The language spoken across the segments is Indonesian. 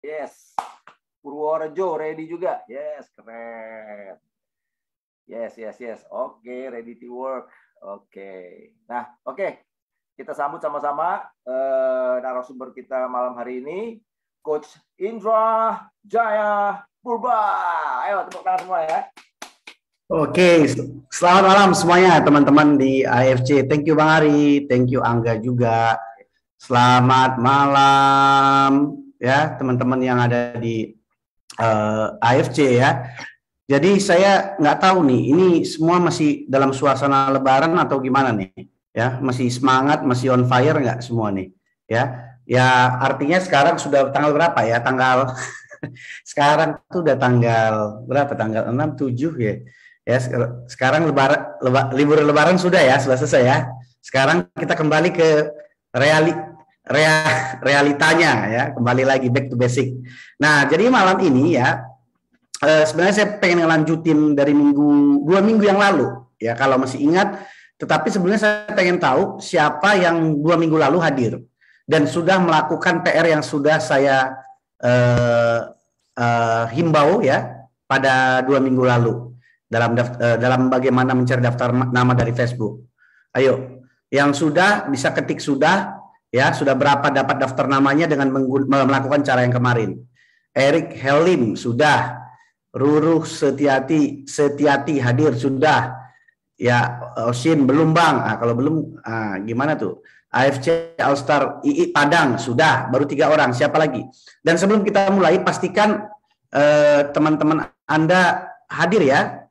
Yes. Purworejo ready juga. Yes, keren. Yes. Oke, ready to work. Oke. Nah, oke. Kita sambut sama-sama narasumber kita malam hari ini, Coach Indra Jaya Purba. Ayo tepuk tangan semua ya. Oke, selamat malam semuanya teman-teman di AFC. Thank you Bang Ari, thank you Angga juga. Selamat malam ya teman-teman yang ada di AFC ya. Jadi saya nggak tahu nih, ini semua masih dalam suasana Lebaran atau gimana nih? Ya, masih semangat, masih on fire nggak semua nih? Ya, artinya sekarang sudah tanggal berapa ya? Tanggal sekarang tuh udah tanggal berapa? Tanggal 6, 7 ya. Ya, sekarang libur lebaran sudah selesai ya. Sekarang kita kembali ke realitanya ya, kembali lagi back to basic. Nah, jadi malam ini ya sebenarnya saya pengen ngelanjutin dari dua minggu yang lalu ya, kalau masih ingat. Tetapi sebenarnya saya pengen tahu siapa yang 2 minggu lalu hadir dan sudah melakukan PR yang sudah saya himbau ya pada 2 minggu lalu dalam bagaimana mencari daftar nama dari Facebook. Ayo, yang sudah bisa ketik sudah ya, sudah berapa dapat daftar namanya dengan melakukan cara yang kemarin. Erik Helim sudah, Ruruh Setiati hadir sudah. Ya, Osin belum Bang. Kalau belum gimana tuh? AFC All Star II Padang sudah, baru 3 orang. Siapa lagi? Dan sebelum kita mulai, pastikan teman-teman Anda hadir ya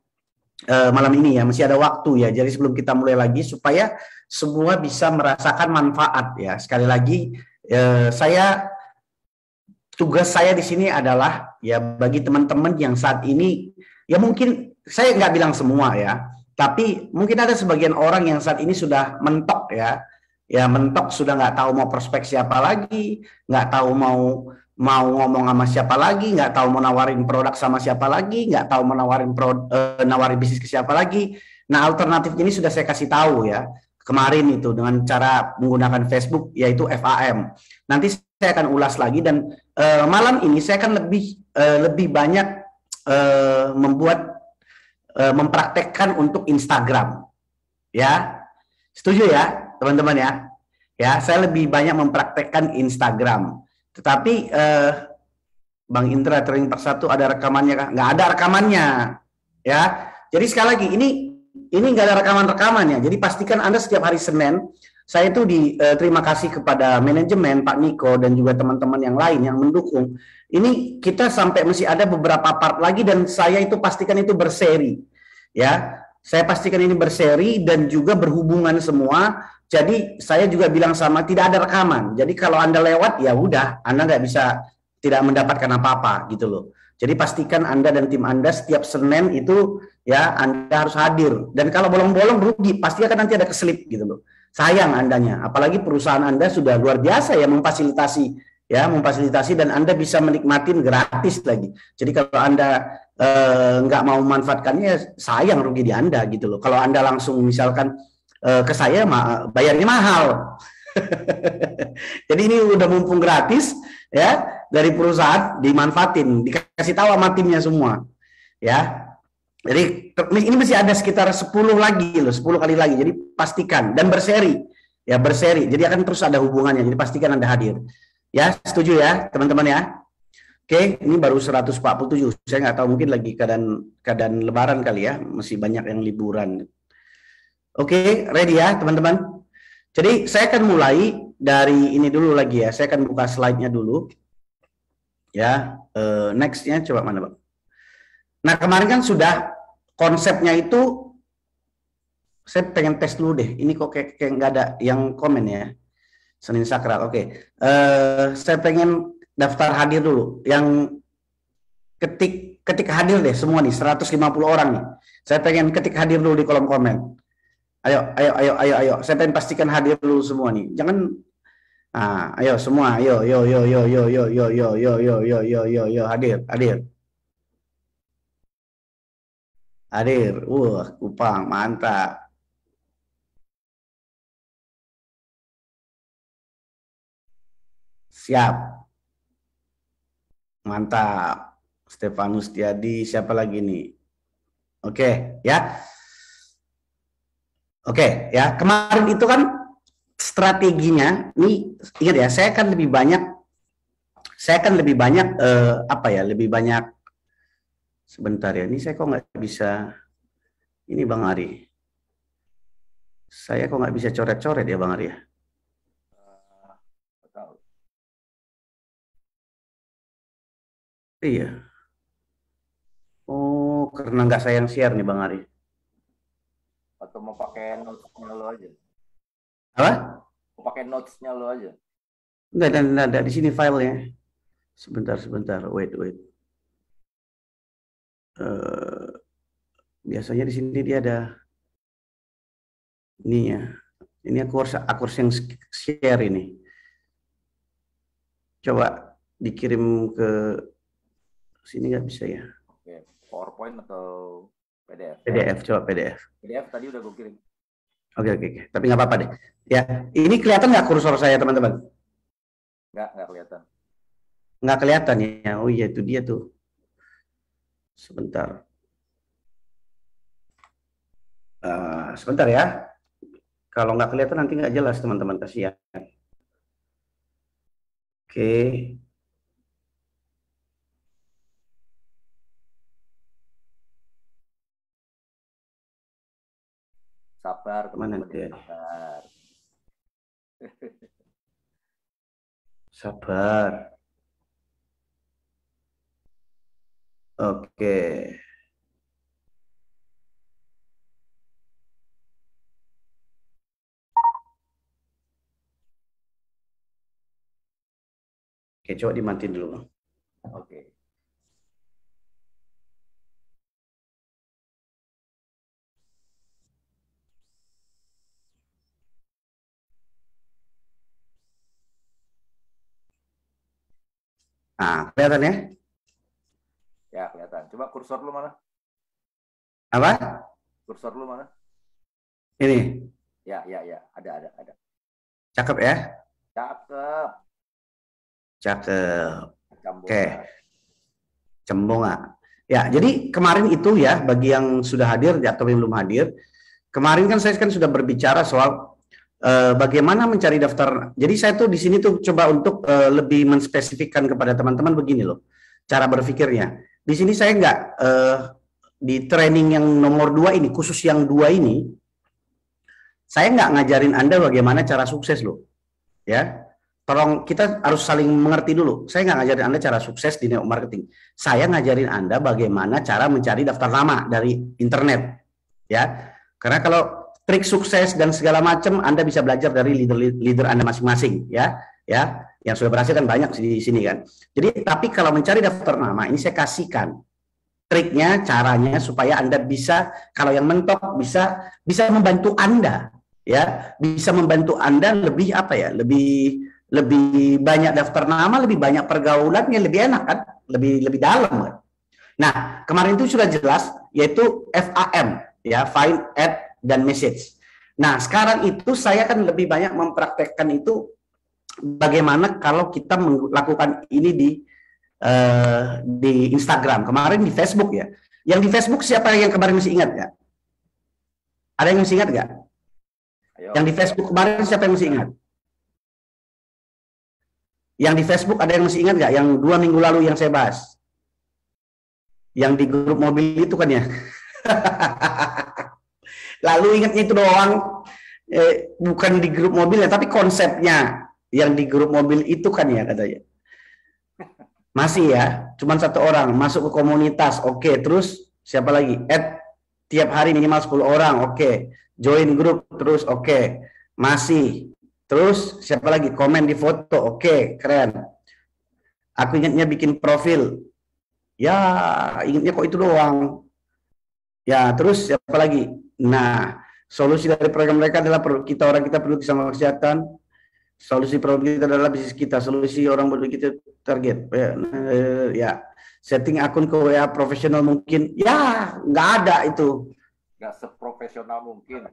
malam ini ya, masih ada waktu ya. Jadi sebelum kita mulai lagi supaya semua bisa merasakan manfaat ya. Sekali lagi tugas saya di sini adalah ya bagi teman-teman yang saat ini ya, mungkin saya nggak bilang semua ya, tapi mungkin ada sebagian orang yang saat ini sudah mentok ya mentok, sudah nggak tahu mau prospek siapa lagi, nggak tahu mau ngomong sama siapa lagi, nggak tahu mau nawarin produk sama siapa lagi, nggak tahu mau nawarin bisnis ke siapa lagi. Nah, alternatif ini sudah saya kasih tahu ya kemarin itu dengan cara menggunakan Facebook, yaitu FAM. Nanti saya akan ulas lagi, dan malam ini saya akan lebih banyak mempraktekkan untuk Instagram ya. Setuju ya teman-teman ya? Ya, saya lebih banyak mempraktekkan Instagram. Tetapi Bang Indra Training Pak 1 ada rekamannya kah? Nggak ada rekamannya ya. Jadi sekali lagi, ini nggak ada rekamannya. Jadi pastikan Anda setiap hari Senin, saya itu terima kasih kepada manajemen Pak Niko dan juga teman-teman yang lain yang mendukung. Ini kita sampai masih ada beberapa part lagi, dan saya itu pastikan itu berseri ya. Saya pastikan ini berseri dan juga berhubungan semua. Jadi saya juga bilang sama, tidak ada rekaman. Jadi kalau Anda lewat ya udah, Anda nggak bisa, tidak mendapatkan apa-apa gitu loh. Jadi pastikan Anda dan tim Anda setiap Senin itu ya Anda harus hadir. Dan kalau bolong-bolong rugi, pasti akan nanti ada keselip gitu loh. Sayang Andanya, apalagi perusahaan Anda sudah luar biasa ya memfasilitasi dan Anda bisa menikmatin gratis lagi. Jadi kalau Anda nggak mau memanfaatkannya, sayang, rugi di Anda gitu loh. Kalau Anda langsung misalkan ke saya, bayarnya mahal. Jadi ini udah mumpung gratis ya dari perusahaan, dimanfaatin, dikasih tahu sama timnya semua ya. Jadi ini masih ada sekitar 10 lagi loh, 10 kali lagi. Jadi pastikan, dan berseri ya, berseri. Jadi akan terus ada hubungannya. Jadi pastikan Anda hadir. Ya, setuju ya teman-teman ya. Oke, ini baru 147. Saya nggak tahu, mungkin lagi keadaan lebaran kali ya, masih banyak yang liburan. Oke, ready ya teman-teman. Jadi saya akan mulai dari ini dulu lagi ya. Saya akan buka slide-nya dulu. Ya, next-nya coba mana, Bang? Nah, kemarin kan sudah konsepnya itu, saya pengen tes dulu deh. Ini kok kayak nggak ada yang komen ya. Senin Sakral, oke. Saya pengen daftar hadir dulu. Yang ketik hadir deh semua nih, 150 orang nih. Saya pengen ketik hadir dulu di kolom komen. Ayo. Saya pengen pastikan hadir dulu semua nih. Jangan, ayo semua, yo, hadir. Kupang, mantap. Siap. Mantap. Stefanus Tiadi, siapa lagi nih? Oke, ya. Oke, ya. Kemarin itu kan strateginya, ini ingat ya, saya kan lebih banyak apa ya, lebih banyak sebentar ya. Ini saya kok nggak bisa, ini Bang Ari. Saya kok nggak bisa coret-coret ya Bang Ari ya? Iya. Oh, karena nggak saya yang share nih Bang Ari. Atau mau pakai notes-nya lo aja? Apa? Mau pakai notes-nya lo aja? Enggak, dan ada di sini filenya. Sebentar. Wait. Biasanya di sini dia ada ini ya. Ini aku harus yang share ini. Coba dikirim ke sini nggak bisa ya? Oke, PowerPoint atau PDF? PDF, coba PDF. PDF tadi udah gue kirim. Oke. Tapi nggak apa-apa deh. Ya, ini kelihatan nggak kursor saya teman-teman? Nggak kelihatan. Nggak kelihatan ya. Oh iya, itu dia tuh. Sebentar. Sebentar ya. Kalau nggak kelihatan nanti nggak jelas teman-teman, kasihan. Oke. Sabar teman-teman. Sabar. Sabar. Oke. Oke, coba dimatiin dulu. Oke. Nah, kelihatan ya? Ya, kelihatan. Coba kursor lu mana? Apa? Kursor lu mana? Ini. Ya. Ada. Cakep ya? Cakep. Oke. Cembonga. Ya, jadi kemarin itu ya, bagi yang sudah hadir atau yang belum hadir, kemarin kan saya sudah berbicara soal bagaimana mencari daftar. Jadi saya tuh di sini tuh coba untuk lebih menspesifikkan kepada teman-teman begini loh, cara berpikirnya. Di sini saya nggak di training yang nomor 2 ini, khusus yang 2 ini, saya nggak ngajarin Anda bagaimana cara sukses loh, ya. Tolong kita harus saling mengerti dulu. Saya nggak ngajarin Anda cara sukses di network marketing. Saya ngajarin Anda bagaimana cara mencari daftar nama dari internet, ya. Karena kalau trik sukses dan segala macam Anda bisa belajar dari leader Anda masing-masing, ya. Yang sudah berhasil kan banyak di sini kan. Jadi tapi kalau mencari daftar nama ini saya kasihkan triknya, caranya supaya Anda bisa, kalau yang mentok bisa membantu Anda, ya, bisa membantu Anda lebih apa ya, lebih banyak daftar nama, lebih banyak pergaulannya, lebih enak kan, lebih dalam kan. Nah, kemarin itu sudah jelas, yaitu FAM, ya, find, add, dan message. Nah, sekarang itu saya kan lebih banyak mempraktekkan itu bagaimana kalau kita melakukan ini di Instagram, kemarin di Facebook ya. Yang di Facebook siapa yang kemarin masih ingat ya? Ada yang masih ingat nggak? Yang di Facebook kemarin siapa yang masih ingat? Yang di Facebook ada yang masih ingat nggak? Yang 2 minggu lalu yang saya bahas? Yang di grup mobil itu kan ya? Lalu ingatnya itu doang, bukan di grup mobilnya, tapi konsepnya yang di grup mobil itu kan ya katanya. Masih ya, cuma 1 orang masuk ke komunitas, oke. Terus siapa lagi? Add tiap hari minimal 10 orang, oke. Join grup terus, oke. Masih. Terus siapa lagi? Komen di foto, oke, keren. Aku ingatnya bikin profil, ya ingatnya kok itu doang. Ya terus siapa lagi? Nah, solusi dari program mereka adalah orang kita perlu sama kesehatan. Solusi problem kita adalah bisnis kita. Solusi orang perlu kita target. Ya, setting akun ke WA profesional mungkin. Ya, nggak ada itu. Nggak seprofesional mungkin.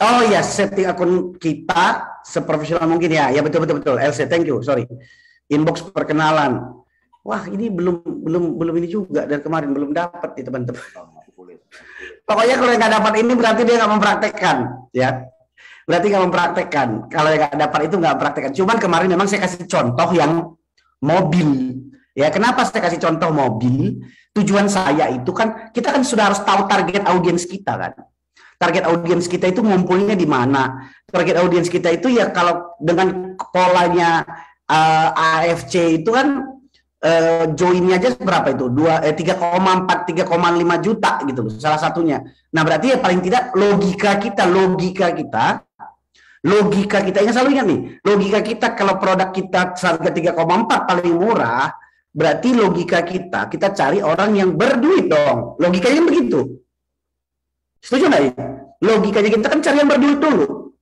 Oh ya, setting akun kita seprofesional mungkin ya. Ya betul. LC, thank you. Sorry. Inbox perkenalan. wah ini belum ini juga dari kemarin belum dapat nih teman-teman. Pokoknya kalau nggak dapat ini berarti dia nggak mempraktekkan, ya. Berarti nggak mempraktekkan. Kalau yang nggak dapat itu nggak mempraktekkan. Cuman kemarin memang saya kasih contoh yang mobil. Ya, kenapa saya kasih contoh mobil? Tujuan saya itu kan kita kan sudah harus tahu target audiens kita kan. Target audiens kita itu ngumpulnya di mana? Target audiens kita itu ya kalau dengan polanya AFC itu kan joinnya aja berapa itu? 3,4 3,5 juta gitu loh salah satunya. Nah, berarti ya paling tidak logika kita yang selalu ingat nih, logika kita kalau produk kita harga 3,4 paling murah, berarti logika kita cari orang yang berduit dong. Logikanya begitu. Setuju nggak ya? Logikanya kita kan cari yang berduit dulu.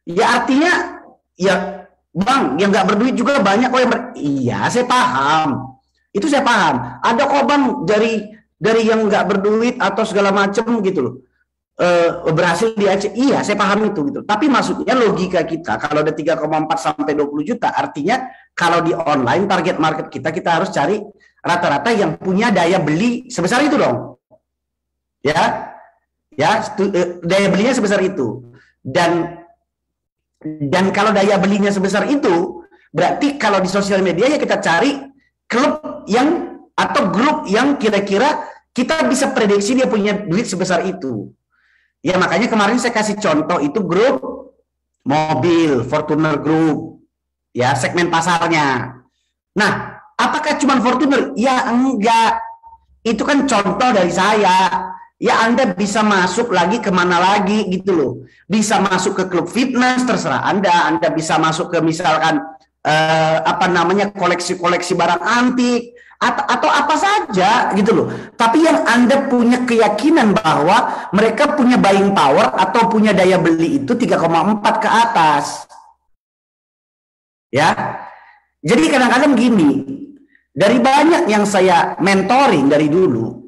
Ya artinya ya Bang, yang nggak berduit juga banyak kok yang iya, saya paham. Itu saya paham. Ada kok Bang dari yang nggak berduit atau segala macam gitu loh. Berhasil di AFC. Iya, saya paham itu gitu. Tapi maksudnya logika kita kalau ada 3,4 sampai 20 juta, artinya kalau di online target market kita harus cari rata-rata yang punya daya beli sebesar itu dong. Ya. Ya, daya belinya sebesar itu. Dan kalau daya belinya sebesar itu, berarti kalau di sosial media ya kita cari klub yang atau grup yang kira-kira kita bisa prediksi dia punya duit sebesar itu. Ya makanya kemarin saya kasih contoh itu grup mobil, Fortuner Group, ya segmen pasarnya. Nah, apakah cuma Fortuner? Ya enggak. Itu kan contoh dari saya. Ya Anda bisa masuk lagi kemana lagi gitu loh. Bisa masuk ke klub fitness terserah Anda bisa masuk ke misalkan koleksi-koleksi barang antik atau apa saja gitu loh. Tapi yang Anda punya keyakinan bahwa mereka punya buying power atau punya daya beli itu 3,4 ke atas. Ya. Jadi kadang-kadang gini, dari banyak yang saya mentoring dari dulu,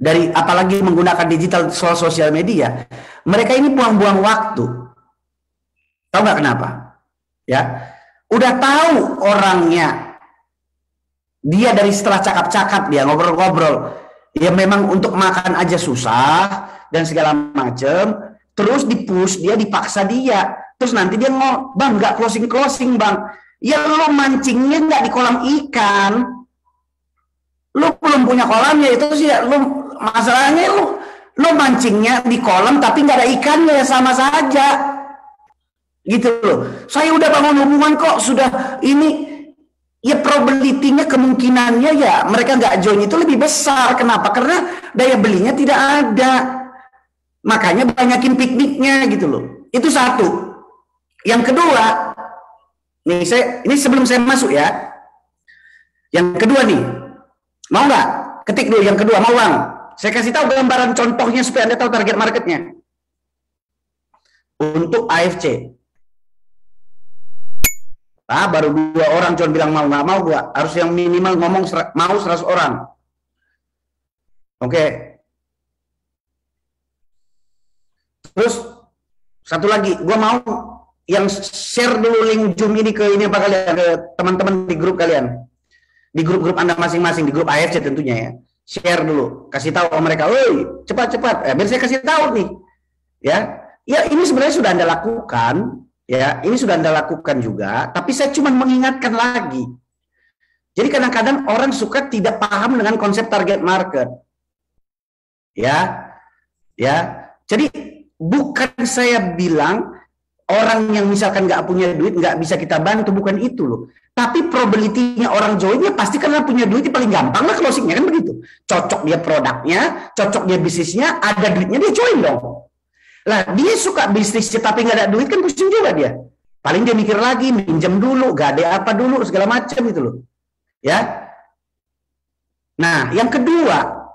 dari apalagi menggunakan digital sosial media, mereka ini buang-buang waktu. Tahu nggak kenapa? Ya, udah tahu orangnya, dia dari setelah cakap-cakap dia ngobrol-ngobrol, ya memang untuk makan aja susah dan segala macam. Terus dipush dia, dipaksa dia. Terus nanti dia ngomong, Bang nggak closing Bang. Ya lo mancingnya nggak di kolam ikan. Lu belum punya kolamnya itu sih, lu masalahnya lu mancingnya di kolam tapi nggak ada ikannya ya sama saja gitu loh. Saya udah bangun hubungan kok sudah ini ya probability-nya kemungkinannya ya mereka nggak join itu lebih besar. Kenapa? Karena daya belinya tidak ada. Makanya banyakin pikniknya gitu loh. Itu satu. Yang kedua, ini sebelum saya masuk ya. Yang kedua nih, mau nggak? Ketik dulu yang kedua, mau Bang? Saya kasih tahu gambaran contohnya supaya Anda tahu target marketnya. Untuk AFC. Baru 2 orang cuma bilang mau, nggak mau gua. Harus yang minimal ngomong mau 100 orang. Oke. Terus satu lagi, gua mau yang share dulu link Zoom ini ke ini apa kalian, ke teman-teman di grup kalian. Di grup-grup Anda masing-masing, di grup AFC tentunya ya. Share dulu, kasih tahu mereka, woi cepat-cepat, biar saya kasih tahu nih, ya ini sebenarnya sudah Anda lakukan, ya ini sudah Anda lakukan juga, tapi saya cuma mengingatkan lagi. Jadi kadang-kadang orang suka tidak paham dengan konsep target market, ya. Jadi bukan saya bilang orang yang misalkan nggak punya duit nggak bisa kita bantu, bukan itu loh. Tapi probability-nya orang joinnya pasti karena punya duit paling gampang lah closingnya kan begitu. Cocok dia produknya, cocok dia bisnisnya, ada duitnya dia join dong. Lah dia suka bisnisnya tapi nggak ada duit kan pusing juga dia. Paling dia mikir lagi, minjem dulu, gade apa dulu segala macam gitu loh. Ya. Nah yang kedua,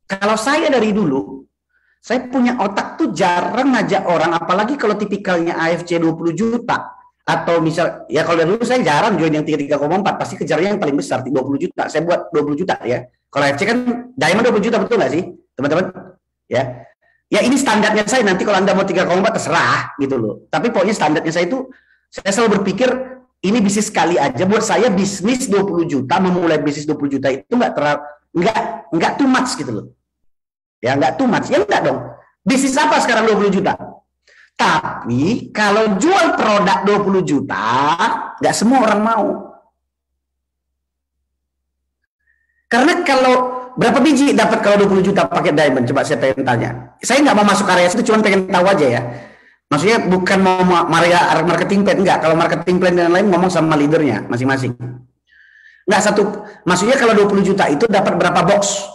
kalau saya dari dulu, saya punya otak tuh jarang ngajak orang, apalagi kalau tipikalnya AFC 20 juta. Atau misal, ya kalau dari dulu saya jarang join yang 3,4, pasti kejarnya yang paling besar, 20 juta. Saya buat 20 juta ya. Kalau AFC kan diamond 20 juta, betul nggak sih teman-teman? Ya. Ya ini standarnya saya, nanti kalau Anda mau 3,4 terserah gitu loh. Tapi pokoknya standarnya saya itu, saya selalu berpikir ini bisnis sekali aja. Buat saya bisnis 20 juta, memulai bisnis 20 juta itu nggak too much gitu loh. Ya nggak too much, ya enggak dong. Bisnis apa sekarang 20 juta? Tapi kalau jual produk 20 juta, nggak semua orang mau. Karena kalau berapa biji dapat kalau 20 juta pakai diamond? Coba saya pengen tanya. Saya nggak mau masuk area itu, cuma pengen tahu aja ya. Maksudnya bukan mau marketing plan, enggak. Kalau marketing plan dan lain ngomong sama leadernya masing-masing. Enggak satu, maksudnya kalau 20 juta itu dapat berapa box?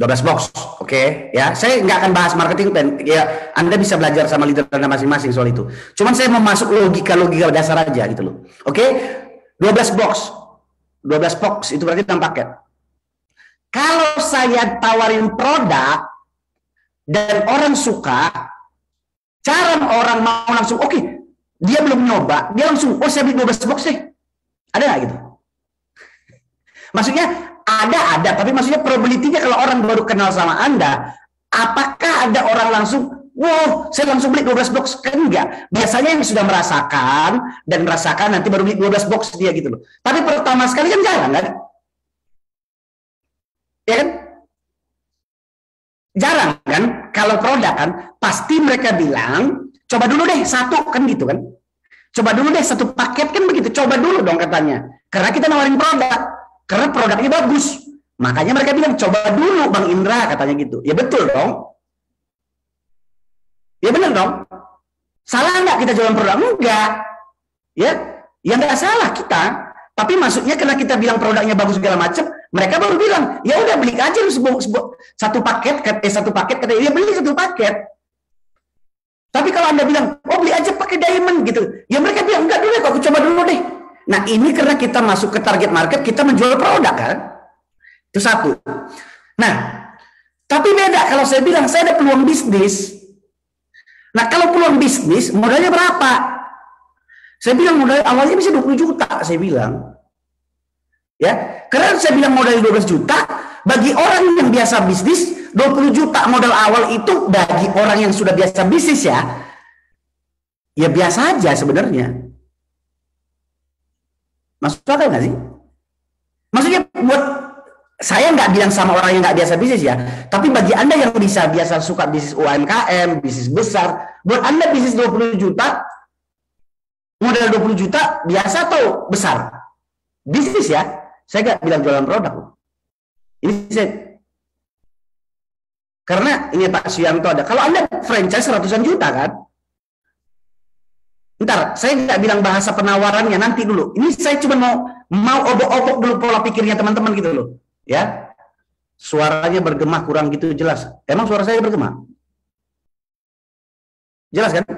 12 box, oke, ya. Saya nggak akan bahas marketing plan, ya. Anda bisa belajar sama leader Anda masing-masing soal itu. Cuman saya mau masuk logika dasar aja gitu loh. Oke, 12 box, 12 box itu berarti 6 paket. Kalau saya tawarin produk dan orang suka, cara orang mau langsung, oke, dia belum nyoba, dia langsung, oh saya beli 12 box deh. Ada nggak gitu? Maksudnya ada, tapi maksudnya probability-nya kalau orang baru kenal sama Anda, apakah ada orang langsung, wow, saya langsung beli 12 box? Kan enggak. Biasanya yang sudah merasakan dan merasakan nanti baru beli 12 box dia gitu loh. Tapi pertama sekali kan jarang kan? Ya kan? Jarang kan? Kalau produk kan, pasti mereka bilang, coba dulu deh satu, kan gitu kan? Coba dulu deh satu paket, kan begitu. Coba dulu dong katanya. Karena kita nawarin produk. Karena produknya bagus. Makanya mereka bilang, coba dulu Bang Indra, katanya gitu. Ya betul dong. Ya benar dong. Salah nggak kita jualan produk? Enggak. Ya nggak salah kita. Tapi maksudnya karena kita bilang produknya bagus segala macam, mereka baru bilang, ya udah beli aja lu satu paket, katanya, ya beli satu paket. Tapi kalau Anda bilang, oh beli aja pakai diamond gitu, ya mereka bilang, enggak dulu, kok coba dulu deh. Nah ini karena kita masuk ke target market, kita menjual produk kan, itu satu. Nah, tapi beda kalau saya bilang, saya ada peluang bisnis. Nah kalau peluang bisnis, modalnya berapa? Saya bilang modal awalnya bisa 20 juta, saya bilang. Ya, karena saya bilang modal 12 juta, bagi orang yang biasa bisnis, 20 juta modal awal itu bagi orang yang sudah biasa bisnis ya biasa aja sebenarnya. Masuk akal nggak sih? Maksudnya buat saya nggak bilang sama orang yang nggak biasa bisnis ya, tapi bagi Anda yang biasa suka bisnis UMKM, bisnis besar, buat Anda bisnis 20 juta, modal 20 juta biasa atau besar? Bisnis ya, saya nggak bilang jualan produk. Ini saya, karena ini Pak Suyanto ada. Kalau Anda franchise ratusan juta kan? Ntar, saya nggak bilang bahasa penawarannya, nanti dulu. Ini saya cuma mau obok-obok dulu pola pikirnya teman-teman gitu loh. Ya, suaranya bergema kurang gitu jelas. Emang suara saya bergema? Jelas kan?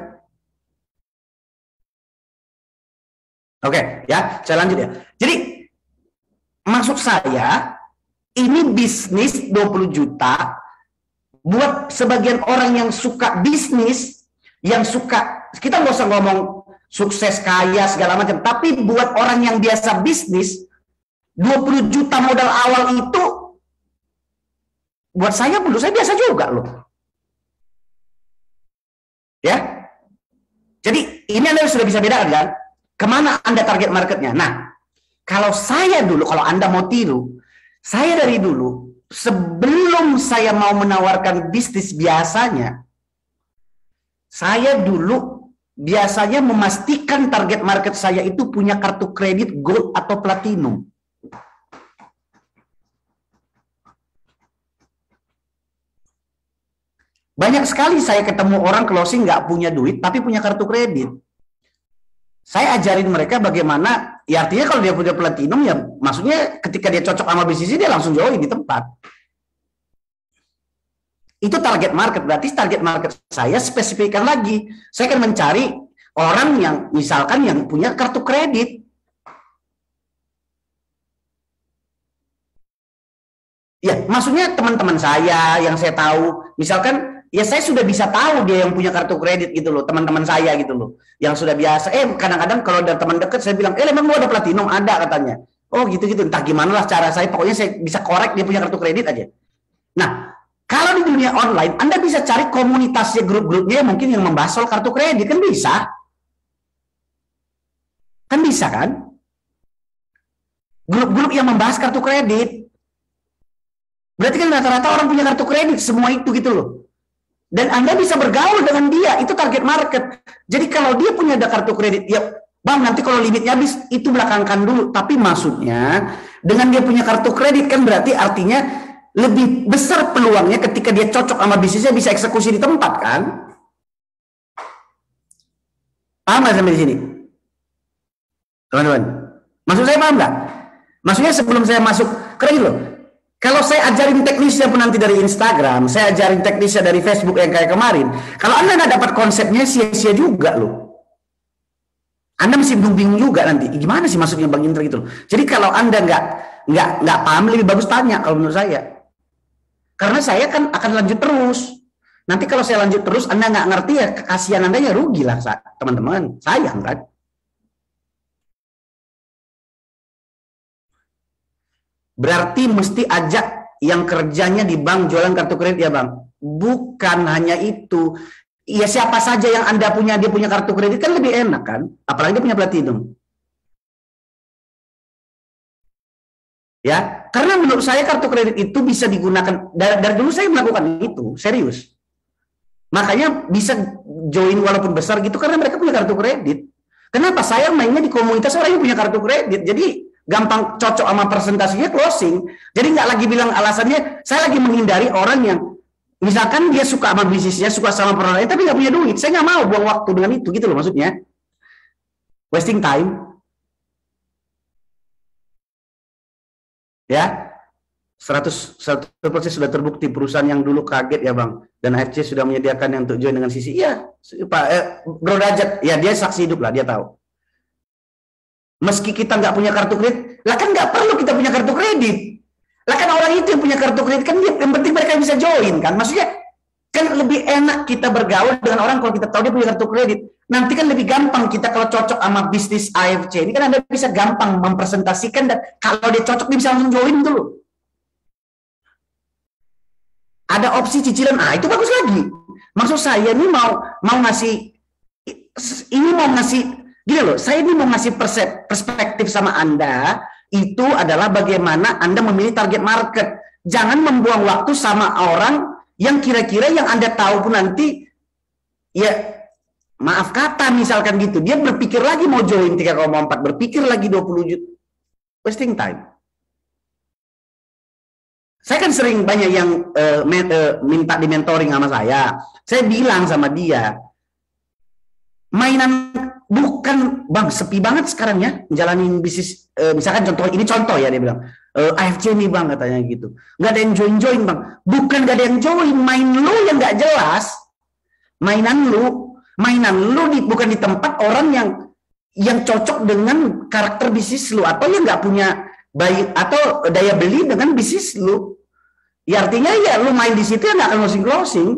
Oke, ya, saya lanjut ya. Jadi, maksud saya, ini bisnis 20 juta, buat sebagian orang yang suka bisnis, yang suka, kita nggak usah ngomong sukses, kaya, segala macam, tapi buat orang yang biasa bisnis, 20 juta modal awal itu, buat saya, menurut saya biasa juga loh. Ya, jadi ini Anda sudah bisa bedakan kan? Kemana Anda target marketnya? Nah, kalau saya dulu, kalau Anda mau tiru, saya dari dulu, sebelum saya mau menawarkan bisnis biasanya, saya dulu biasanya memastikan target market saya itu punya kartu kredit gold atau platinum. Banyak sekali saya ketemu orang closing nggak punya duit, tapi punya kartu kredit. Saya ajarin mereka bagaimana, ya artinya kalau dia punya platinum, ya maksudnya ketika dia cocok sama bisnisnya, dia langsung join di tempat. Itu target market, berarti target market saya spesifikkan lagi. Saya akan mencari orang yang, misalkan yang punya kartu kredit. Ya, maksudnya teman-teman saya yang saya tahu, misalkan, ya saya sudah bisa tahu dia yang punya kartu kredit gitu loh, teman-teman saya gitu loh, yang sudah biasa. Kadang-kadang kalau ada teman dekat saya bilang, emang lu ada platinum? Ada katanya. Oh gitu-gitu, entah gimana lah cara saya, pokoknya saya bisa korek dia punya kartu kredit aja. Nah, kalau di dunia online, Anda bisa cari komunitasnya, grup-grupnya mungkin yang membahas soal kartu kredit, kan bisa. Kan bisa kan? Grup-grup yang membahas kartu kredit. Berarti kan rata-rata orang punya kartu kredit, semua itu gitu loh. Dan Anda bisa bergaul dengan dia, itu target market. Jadi kalau dia punya ada kartu kredit, ya Bang, nanti kalau limitnya habis, itu belakangkan dulu. Tapi maksudnya, dengan dia punya kartu kredit kan berarti artinya lebih besar peluangnya ketika dia cocok sama bisnisnya bisa eksekusi di tempat kan? Paham nggak sampai di sini? Teman-teman, maksud saya paham nggak? Maksudnya sebelum saya masuk, keren loh. Kalau saya ajarin teknisnya pun nanti dari Instagram, saya ajarin teknisnya dari Facebook yang kayak kemarin. Kalau Anda nggak dapat konsepnya, sia-sia juga loh. Anda masih bingung juga nanti, gimana sih maksudnya Bang Indra gitu loh. Jadi kalau Anda nggak paham, lebih bagus tanya kalau menurut saya. Karena saya kan akan lanjut terus. Nanti kalau saya lanjut terus, Anda nggak ngerti ya, kasihan Anda ya rugi lah teman-teman. Sayang kan? Berarti mesti ajak yang kerjanya di bank jualan kartu kredit ya Bang. Bukan hanya itu. Ya siapa saja yang Anda punya, dia punya kartu kredit kan lebih enak kan. Apalagi dia punya platinum. Ya, karena menurut saya kartu kredit itu bisa digunakan. Dari dulu saya melakukan itu, serius. Makanya bisa join walaupun besar gitu karena mereka punya kartu kredit. Kenapa? Saya mainnya di komunitas orang yang punya kartu kredit. Jadi gampang cocok sama presentasinya closing. Jadi nggak lagi bilang alasannya, saya lagi menghindari orang yang misalkan dia suka sama bisnisnya, suka sama produknya, tapi nggak punya duit. Saya nggak mau buang waktu dengan itu, gitu loh maksudnya. Wasting time. Ya, 100% sudah terbukti perusahaan yang dulu kaget ya Bang. Dan AFC sudah menyediakan yang untuk join dengan sisi. Iya, Pak Bro Rajat, ya dia saksi hidup lah, dia tahu. Meski kita nggak punya kartu kredit, lah kan nggak perlu kita punya kartu kredit. Lah kan orang itu yang punya kartu kredit kan dia, yang penting mereka bisa join kan. Maksudnya kan lebih enak kita bergaul dengan orang kalau kita tahu dia punya kartu kredit. Nanti kan lebih gampang kita kalau cocok sama bisnis AFC. Ini kan Anda bisa gampang mempresentasikan dan kalau dia cocok dia bisa langsung join dulu. Ada opsi cicilan, itu bagus lagi. Maksud saya ini mau ngasih, ini mau ngasih. Gini loh, saya ini mau ngasih perspektif sama Anda, itu adalah bagaimana Anda memilih target market. Jangan membuang waktu sama orang yang kira-kira yang Anda tahu pun nanti, ya maaf kata misalkan gitu, dia berpikir lagi mau join 3,4, berpikir lagi 20 juta. Wasting time. Saya kan sering banyak yang minta di mentoring sama saya. Saya bilang sama dia, mainan bukan Bang, sepi banget sekarang ya menjalani bisnis. Misalkan contoh ya dia bilang AFC nih Bang katanya gitu, nggak ada yang join Bang. Bukan nggak ada yang join, main lu yang nggak jelas. Mainan lu bukan di tempat orang yang cocok dengan karakter bisnis lu atau yang nggak punya baik atau daya beli dengan bisnis lu. Ya artinya ya lu main di situ ya nggak akan closing.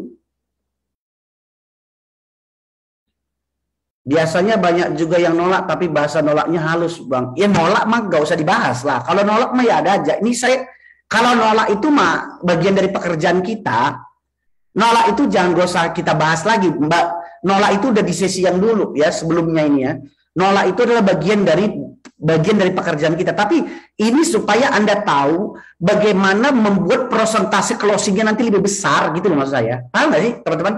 Biasanya banyak juga yang nolak, tapi bahasa nolaknya halus, Bang. Ya nolak mah gak usah dibahas lah. Kalau nolak mah ya ada aja. Ini kalau nolak itu mah bagian dari pekerjaan kita. Nolak itu jangan gak usah kita bahas lagi, Mbak. Nolak itu udah di sesi yang dulu ya, sebelumnya ini ya. Nolak itu adalah bagian dari pekerjaan kita. Tapi ini supaya Anda tahu bagaimana membuat persentase closingnya nanti lebih besar gitu loh maksud saya. Paham nggak sih, teman-teman?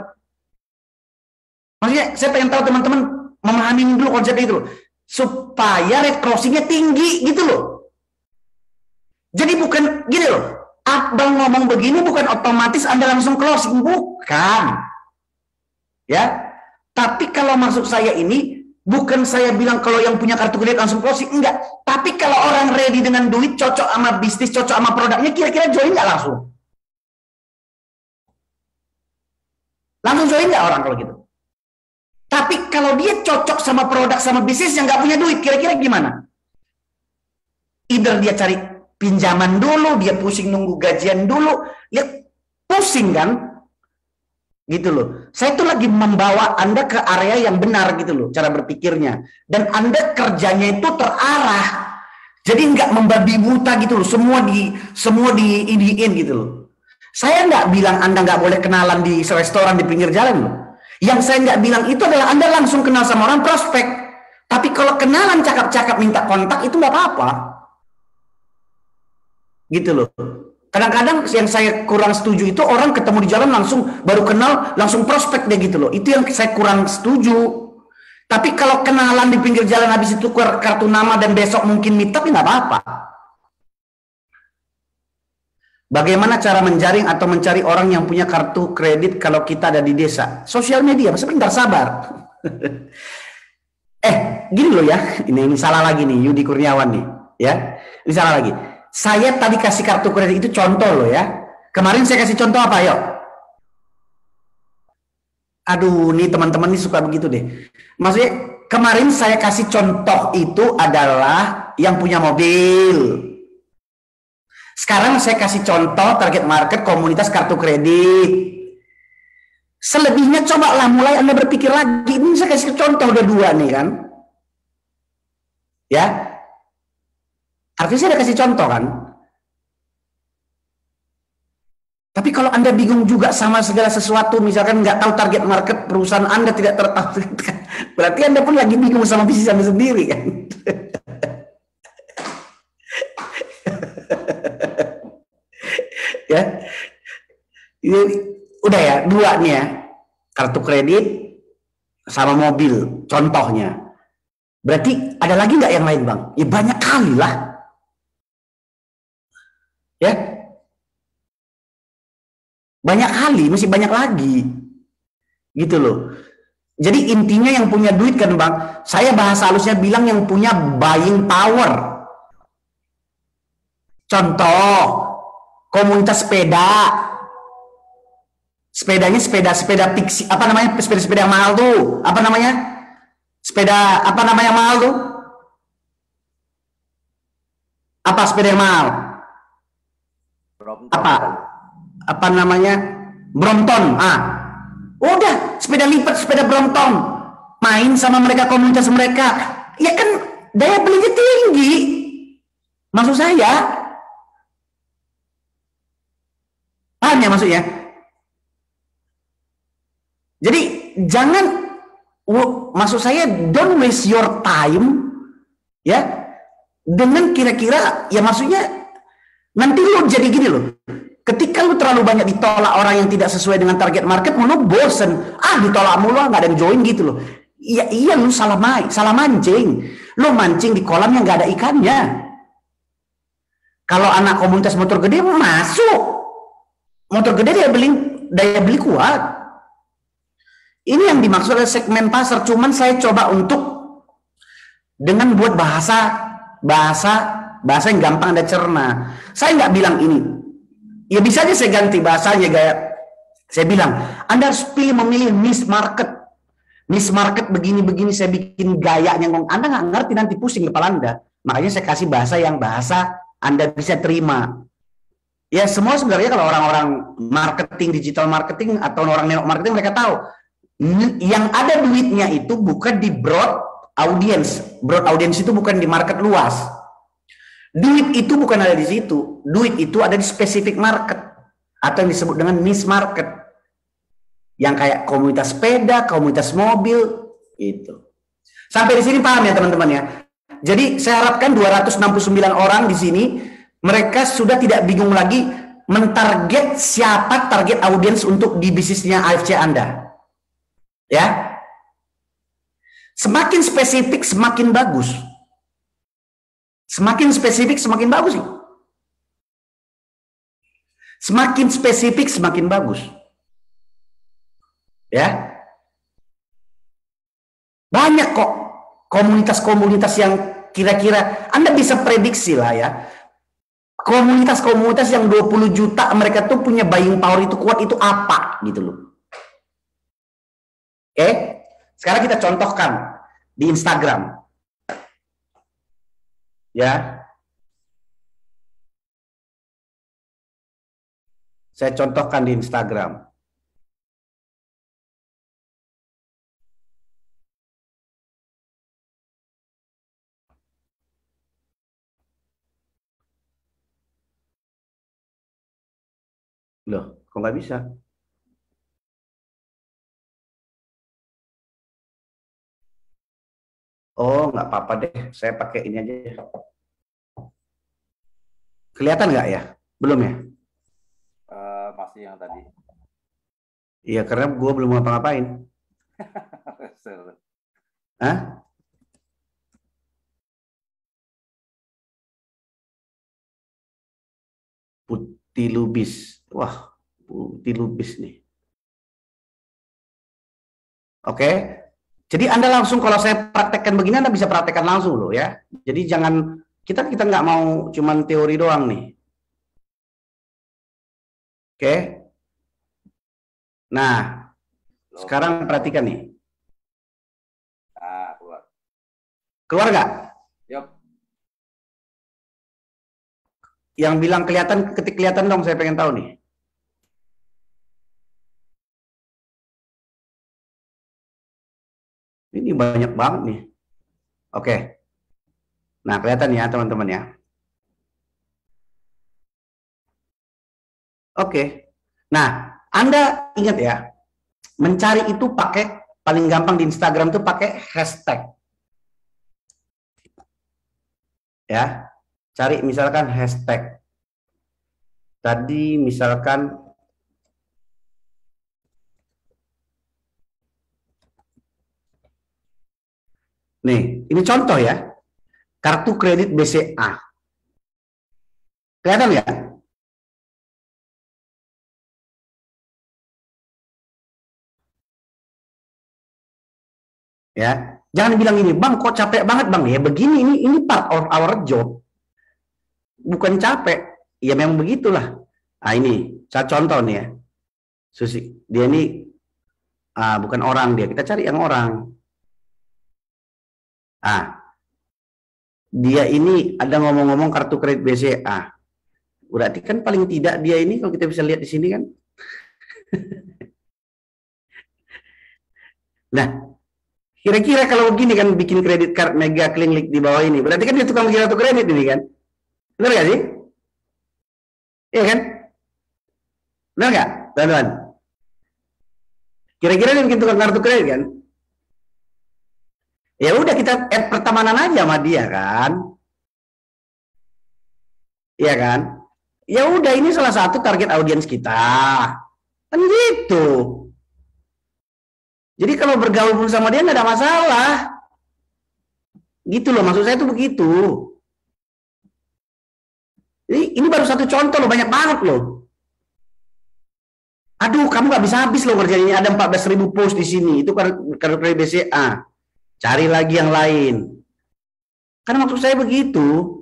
Maksudnya saya pengen tahu teman-teman memahami dulu konsep itu supaya rate closingnya tinggi gitu loh. Jadi bukan gini loh, Abang ngomong begini bukan otomatis Anda langsung closing, bukan ya. Tapi kalau maksud saya ini bukan saya bilang kalau yang punya kartu kredit langsung closing, enggak. Tapi kalau orang ready dengan duit, cocok sama bisnis, cocok sama produknya, kira-kira join nggak langsung? Langsung join nggak orang kalau gitu? Tapi kalau dia cocok sama produk sama bisnis yang nggak punya duit, kira-kira gimana? Either dia cari pinjaman dulu, dia pusing nunggu gajian dulu, lihat pusing kan? Gitu loh. Saya tuh lagi membawa Anda ke area yang benar gitu loh, cara berpikirnya. Dan Anda kerjanya itu terarah. Jadi nggak membabi buta gitu loh, semua diiniin gitu loh. Saya nggak bilang Anda nggak boleh kenalan di restoran di pinggir jalan loh. Yang saya nggak bilang itu adalah Anda langsung kenal sama orang prospek. Tapi kalau kenalan cakap-cakap minta kontak itu nggak apa-apa. Gitu loh. Kadang-kadang yang saya kurang setuju itu orang ketemu di jalan langsung baru kenal langsung prospek deh gitu loh. Itu yang saya kurang setuju. Tapi kalau kenalan di pinggir jalan habis itu kartu nama dan besok mungkin meet up ya nggak apa-apa. Bagaimana cara menjaring atau mencari orang yang punya kartu kredit kalau kita ada di desa? Sosial media, sebentar sabar. Gini loh ya, ini salah lagi nih Yudi Kurniawan nih, ya. Ini salah lagi. Saya tadi kasih kartu kredit itu contoh loh ya. Kemarin saya kasih contoh apa, yuk? Aduh, nih teman-teman nih suka begitu deh. Maksudnya kemarin saya kasih contoh itu adalah yang punya mobil. Sekarang saya kasih contoh target market komunitas kartu kredit. Selebihnya cobalah mulai Anda berpikir lagi. Ini saya kasih contoh udah dua nih kan. Ya. Artinya saya udah kasih contoh kan. Tapi kalau Anda bingung juga sama segala sesuatu, misalkan nggak tahu target market perusahaan Anda tidak tertarik, berarti Anda pun lagi bingung sama bisnis Anda sendiri kan. Ya, ini udah ya dua nih ya, kartu kredit sama mobil contohnya. Berarti ada lagi nggak yang lain bang? Ya banyak kali lah, ya banyak kali, masih banyak lagi, gitu loh. Jadi intinya yang punya duit kan bang, saya bahasa halusnya bilang yang punya buying power. Contoh komunitas sepeda, sepedanya sepeda pixi, apa namanya, sepeda mahal tuh, apa namanya, sepeda apa namanya mahal tuh, apa sepeda yang mahal, apa namanya, Brompton. Udah sepeda lipat, sepeda Brompton, main sama mereka komunitas mereka, ya kan daya belinya tinggi, maksud saya. Paham ya maksudnya? Jadi jangan, maksud saya don't waste your time ya dengan kira-kira, ya maksudnya nanti lu jadi gini loh. Ketika lu terlalu banyak ditolak orang yang tidak sesuai dengan target market, lu bosen. Ditolak mulu, nggak ada yang join gitu loh. Iya lu salah mancing. Lu mancing di kolam yang nggak ada ikannya. Kalau anak komunitas motor gede masuk. Motor gede daya beli kuat. Ini yang dimaksud oleh segmen pasar. Cuman saya coba untuk dengan buat bahasa yang gampang Anda cerna. Saya nggak bilang ini. Ya bisa aja saya ganti bahasanya gaya. Saya bilang Anda harus memilih niche market. Niche market begini-begini, saya bikin gayanya. Anda nggak ngerti, nanti pusing kepala Anda. Makanya saya kasih bahasa yang Anda bisa terima. Ya semua sebenarnya kalau orang-orang marketing, digital marketing atau orang network marketing, mereka tahu yang ada duitnya itu bukan di broad audience. Broad audience itu bukan di market luas. Duit itu bukan ada di situ. Duit itu ada di specific market atau yang disebut dengan niche market. Yang kayak komunitas sepeda, komunitas mobil itu. Sampai di sini paham ya teman-teman ya. Jadi saya harapkan 269 orang di sini mereka sudah tidak bingung lagi mentarget siapa target audiens untuk di bisnisnya AFC Anda. Ya. Semakin spesifik semakin bagus. Semakin spesifik semakin bagus. Semakin spesifik semakin bagus. Ya. Banyak kok komunitas-komunitas yang kira-kira Anda bisa prediksi lah ya. Komunitas-komunitas yang 20 juta mereka tuh punya buying power itu kuat, itu apa gitu loh. Oke, sekarang kita contohkan di Instagram. Ya. Saya contohkan di Instagram. Loh, kok nggak bisa? Oh, nggak apa-apa deh. Saya pakai ini aja. Kelihatan nggak ya? Belum ya? Masih yang tadi. Iya, karena gue belum ngapa-ngapain. Hah? Putih Lubis. Wah, Putih Lubis nih. Oke. Jadi Anda langsung kalau saya praktekkan begini Anda bisa praktekkan langsung loh ya. Jadi jangan kita nggak mau cuman teori doang nih. Oke. Nah, sekarang perhatikan nih. Keluar. Keluar nggak? Yup. Yang bilang kelihatan, ketik kelihatan dong, saya pengen tahu nih. Ini banyak banget nih. Oke. Nah, kelihatan ya teman-teman ya. Oke. Nah, Anda ingat ya, mencari itu pakai, paling gampang di Instagram itu pakai hashtag. Ya, cari misalkan hashtag. Tadi misalkan nih, ini contoh ya. Kartu kredit BCA. Kelihatan ya? Ya, jangan bilang ini, Bang, kok capek banget, Bang? Ya begini, ini part of our job. Bukan capek, ya memang begitulah. Nah, ini saya contoh nih ya. Susi, dia ini bukan orang dia. Kita cari yang orang. Dia ini ada ngomong-ngomong kartu kredit BCA. Berarti kan paling tidak dia ini kalau kita bisa lihat di sini kan. Nah, kira-kira kalau begini kan bikin kredit card Mega Klik di bawah ini, berarti kan dia tukang bikin kartu kredit ini kan? Benar nggak sih? Iya kan? Benar nggak, teman-teman? Kira-kira dia bikin tukang kartu kredit kan? Ya udah kita add pertemanan aja sama dia kan? Iya kan? Ya udah ini salah satu target audiens kita. Kan gitu. Jadi kalau bergaul pun sama dia nggak ada masalah. Gitu loh, maksud saya tuh begitu. Ini baru satu contoh loh, banyak banget loh. Aduh, kamu nggak bisa habis loh ngerjain ini. Ada 14.000 post di sini. Itu kartu kredit BCA. Cari lagi yang lain. Karena maksud saya begitu.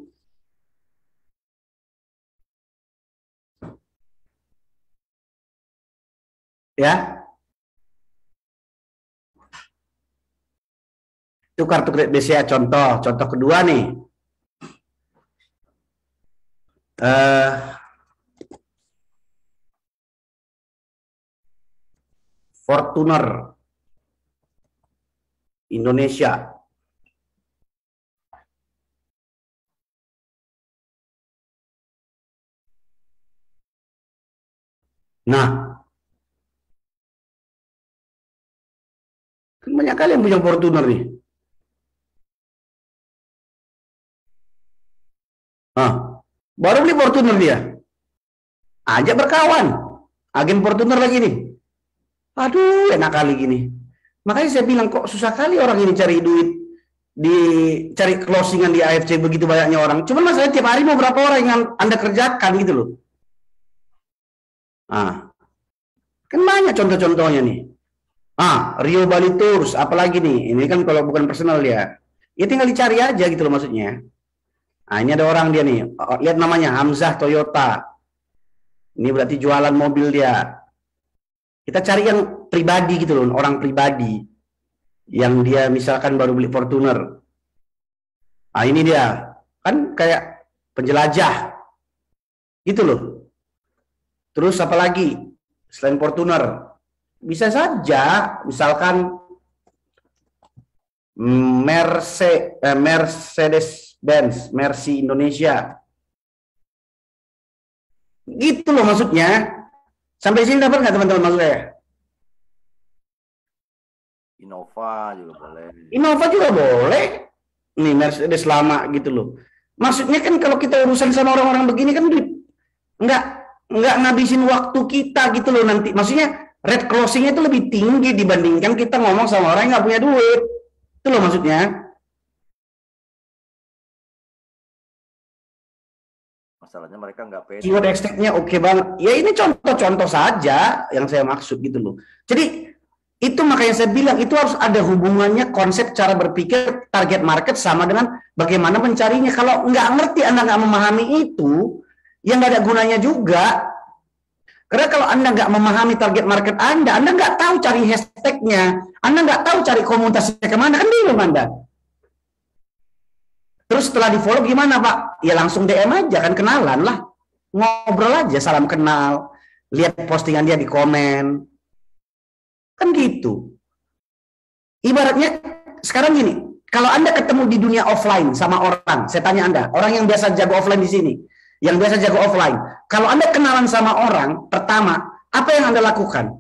Ya. Itu kartu kredit BCA contoh. Contoh kedua nih. Fortuner Indonesia. Nah, kan banyak kali yang punya Fortuner nih. Nah, baru beli Fortuner dia. Ajak berkawan. Agen Fortuner lagi nih. Aduh, enak kali gini. Makanya saya bilang kok susah kali orang ini cari duit, cari closingan di AFC begitu banyaknya orang. Cuman masalahnya tiap hari mau berapa orang yang Anda kerjakan gitu loh. Kan banyak contoh-contohnya nih. Rio Bali Tours, apalagi nih? Ini kan kalau bukan personal dia. Ya tinggal dicari aja gitu loh maksudnya. Ini ada orang dia nih. Lihat namanya Hamzah Toyota. Ini berarti jualan mobil dia. Kita cari yang pribadi gitu loh, orang pribadi. Yang dia misalkan baru beli Fortuner. Ini dia. Kan kayak penjelajah. Gitu loh. Terus apa lagi? Selain Fortuner. Bisa saja, misalkan Mercedes-Benz, Mercy Indonesia. Gitu loh maksudnya. Sampai sini dapat nggak teman-teman maksud saya? Innova juga boleh. Innova juga boleh. nih Mercedes lama gitu loh. Maksudnya kan kalau kita urusan sama orang-orang begini kan nggak nggak ngabisin waktu kita gitu loh nanti. Maksudnya rate closingnya itu lebih tinggi dibandingkan kita ngomong sama orang yang nggak punya duit. Itu loh maksudnya. Masalahnya mereka nggak pede. Keyword extract-nya oke banget. Ya ini contoh-contoh saja yang saya maksud gitu loh. Jadi itu makanya saya bilang itu harus ada hubungannya konsep cara berpikir target market sama dengan bagaimana mencarinya. Kalau nggak ngerti, Anda nggak memahami itu, yang nggak ada gunanya juga. Karena kalau Anda nggak memahami target market Anda nggak tahu cari hashtag-nya, Anda nggak tahu cari komunitasnya kemana, kan bingung Anda. Terus setelah di follow gimana Pak? Ya langsung DM aja kan, kenalan lah. Ngobrol aja, salam kenal. Lihat postingan dia di komen. Kan gitu. Ibaratnya sekarang gini, kalau Anda ketemu di dunia offline sama orang, saya tanya Anda, orang yang biasa jago offline di sini, yang biasa jago offline, kalau Anda kenalan sama orang, pertama, apa yang Anda lakukan?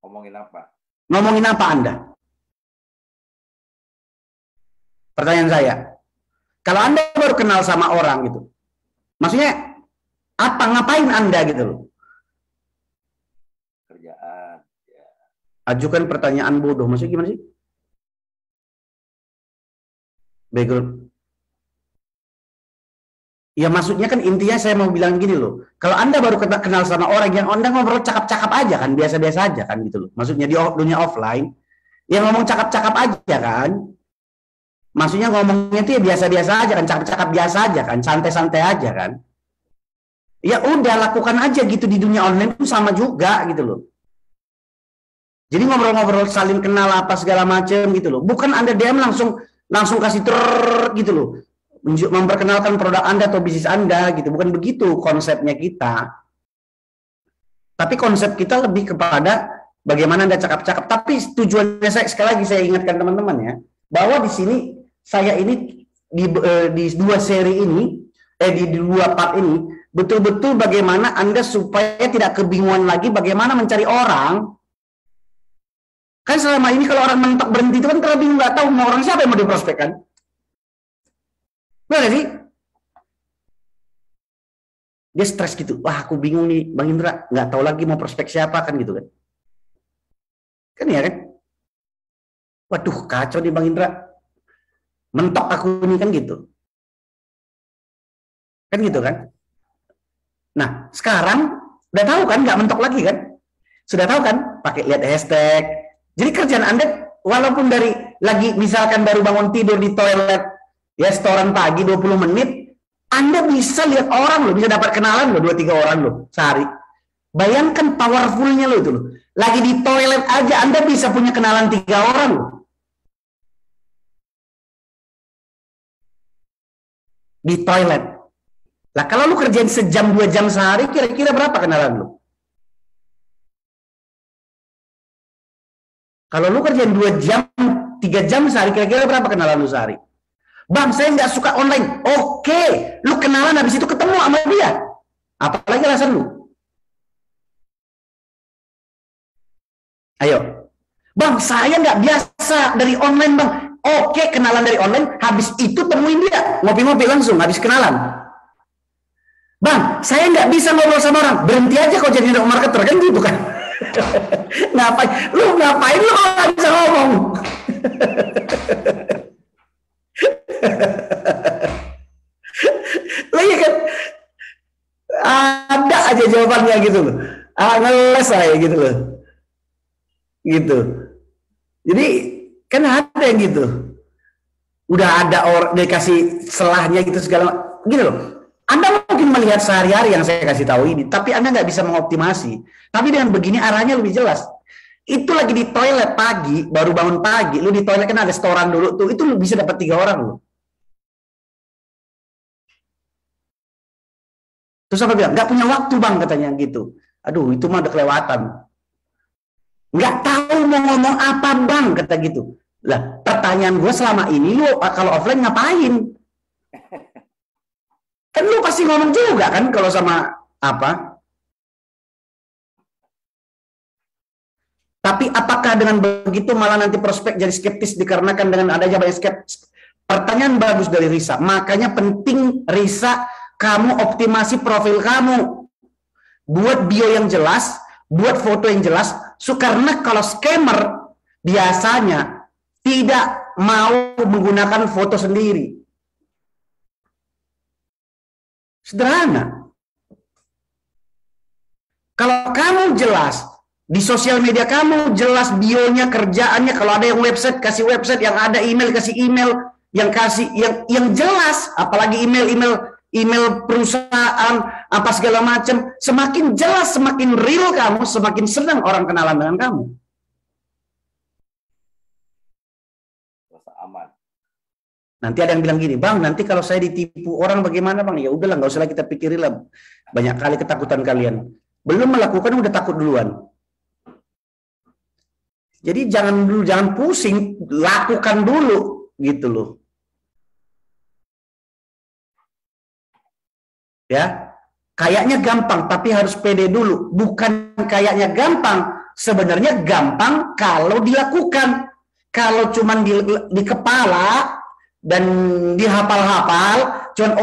Ngomongin apa? Ngomongin apa Anda? Pertanyaan saya, kalau Anda baru kenal sama orang gitu, maksudnya apa, ngapain Anda gitu loh? Kerjaan. Ya. Ajukan pertanyaan bodoh, maksudnya gimana sih? Background. Ya maksudnya kan intinya saya mau bilang gini loh, kalau Anda baru kenal sama orang, yang Anda ngobrol cakap-cakap aja kan, biasa-biasa aja kan gitu loh. Maksudnya di dunia offline, ya ngomong cakap-cakap aja kan. Maksudnya ngomongnya itu ya biasa-biasa aja kan, cakap-cakap biasa aja kan, santai-santai aja kan. Ya udah lakukan aja gitu di dunia online pun sama juga gitu loh. Jadi ngobrol-ngobrol saling kenal apa segala macam gitu loh. Bukan Anda DM langsung kasih gitu loh. Memperkenalkan produk Anda atau bisnis Anda gitu. Bukan begitu konsepnya kita. Tapi konsep kita lebih kepada bagaimana Anda cakap-cakap. Tapi tujuannya sekali lagi saya ingatkan teman-teman ya, bahwa di sini saya ini di dua seri ini, di dua part ini, betul-betul bagaimana Anda supaya tidak kebingungan lagi bagaimana mencari orang. Kan selama ini kalau orang mentok berhenti itu kan kalau bingung nggak tahu mau orang siapa yang mau diprospekkan. Benar sih? Dia stres gitu. Wah aku bingung nih Bang Indra, nggak tahu lagi mau prospek siapa kan gitu kan. Kan ya kan? Waduh kacau nih Bang Indra. Mentok aku ini kan gitu. Kan gitu kan? Nah, sekarang udah tahu kan nggak mentok lagi kan? Sudah tahu kan? Pakai lihat hashtag. Jadi kerjaan Anda walaupun dari lagi misalkan baru bangun tidur di toilet ya restoran pagi 20 menit, Anda bisa lihat orang loh, bisa dapat kenalan loh 2-3 orang loh sehari. Bayangkan powerfulnya loh itu loh. Lagi di toilet aja Anda bisa punya kenalan 3 orang loh. Di toilet. Lah kalau lu kerjain sejam 2 jam sehari, kira-kira berapa kenalan lu? Kalau lu kerjain 2 jam, 3 jam sehari, kira-kira berapa kenalan lu sehari? Bang, saya nggak suka online. Oke, lu kenalan habis itu ketemu sama dia. Apalagi alasan lu? Ayo. Bang, saya nggak biasa dari online, Bang. Oke, kenalan dari online, habis itu temuin dia. Ngopi-ngopi langsung, habis kenalan. Bang, saya nggak bisa ngobrol sama orang. Berhenti aja kau jadi network marketer, kan gitu kan? Ngapain? Lu ngapain lu nggak bisa ngomong? Lagi kan ada aja jawabannya gitu loh. Ngeles aja gitu loh. Gitu. Jadi kan ada yang gitu. Udah ada orang dikasih selahnya gitu segala gitu loh. Anda mungkin melihat sehari-hari yang saya kasih tahu ini, tapi Anda nggak bisa mengoptimasi. Tapi dengan begini arahnya lebih jelas. Itu lagi di toilet pagi, baru bangun pagi, lu di toilet kan ada restoran dulu tuh, itu lu bisa dapat 3 orang lu. Terus apa bilang? Nggak punya waktu bang katanya gitu. Aduh itu mah udah kelewatan. Nggak tahu mau ngomong apa bang kata gitu. Lah pertanyaan gue selama ini lu kalau offline ngapain? Kan lu pasti ngomong juga kan kalau sama apa? Tapi Tapi apakah dengan begitu malah nanti prospek jadi skeptis dikarenakan dengan adanya banyak skeptis? Pertanyaan bagus dari Risa. Makanya penting Risa, kamu optimasi profil kamu. Buat bio yang jelas, buat foto yang jelas. Karena kalau scammer biasanya tidak mau menggunakan foto sendiri. Sederhana. Kalau kamu jelas, di sosial media kamu jelas bionya, kerjaannya, kalau ada yang website, kasih website, yang ada email, kasih email, yang kasih yang jelas, apalagi email perusahaan, apa segala macam, semakin jelas, semakin real kamu, semakin senang orang kenalan dengan kamu. Rasa aman. Nanti ada yang bilang gini, Bang, nanti kalau saya ditipu orang bagaimana, Bang? Ya udahlah, nggak usah kita pikirin lah. Banyak kali ketakutan kalian. Belum melakukan udah takut duluan. Jadi jangan pusing, lakukan dulu gitu loh. Ya. Kayaknya gampang tapi harus pede dulu. Bukan kayaknya gampang, sebenarnya gampang kalau dilakukan. Kalau cuman di kepala dan dihafal-hafal, cuman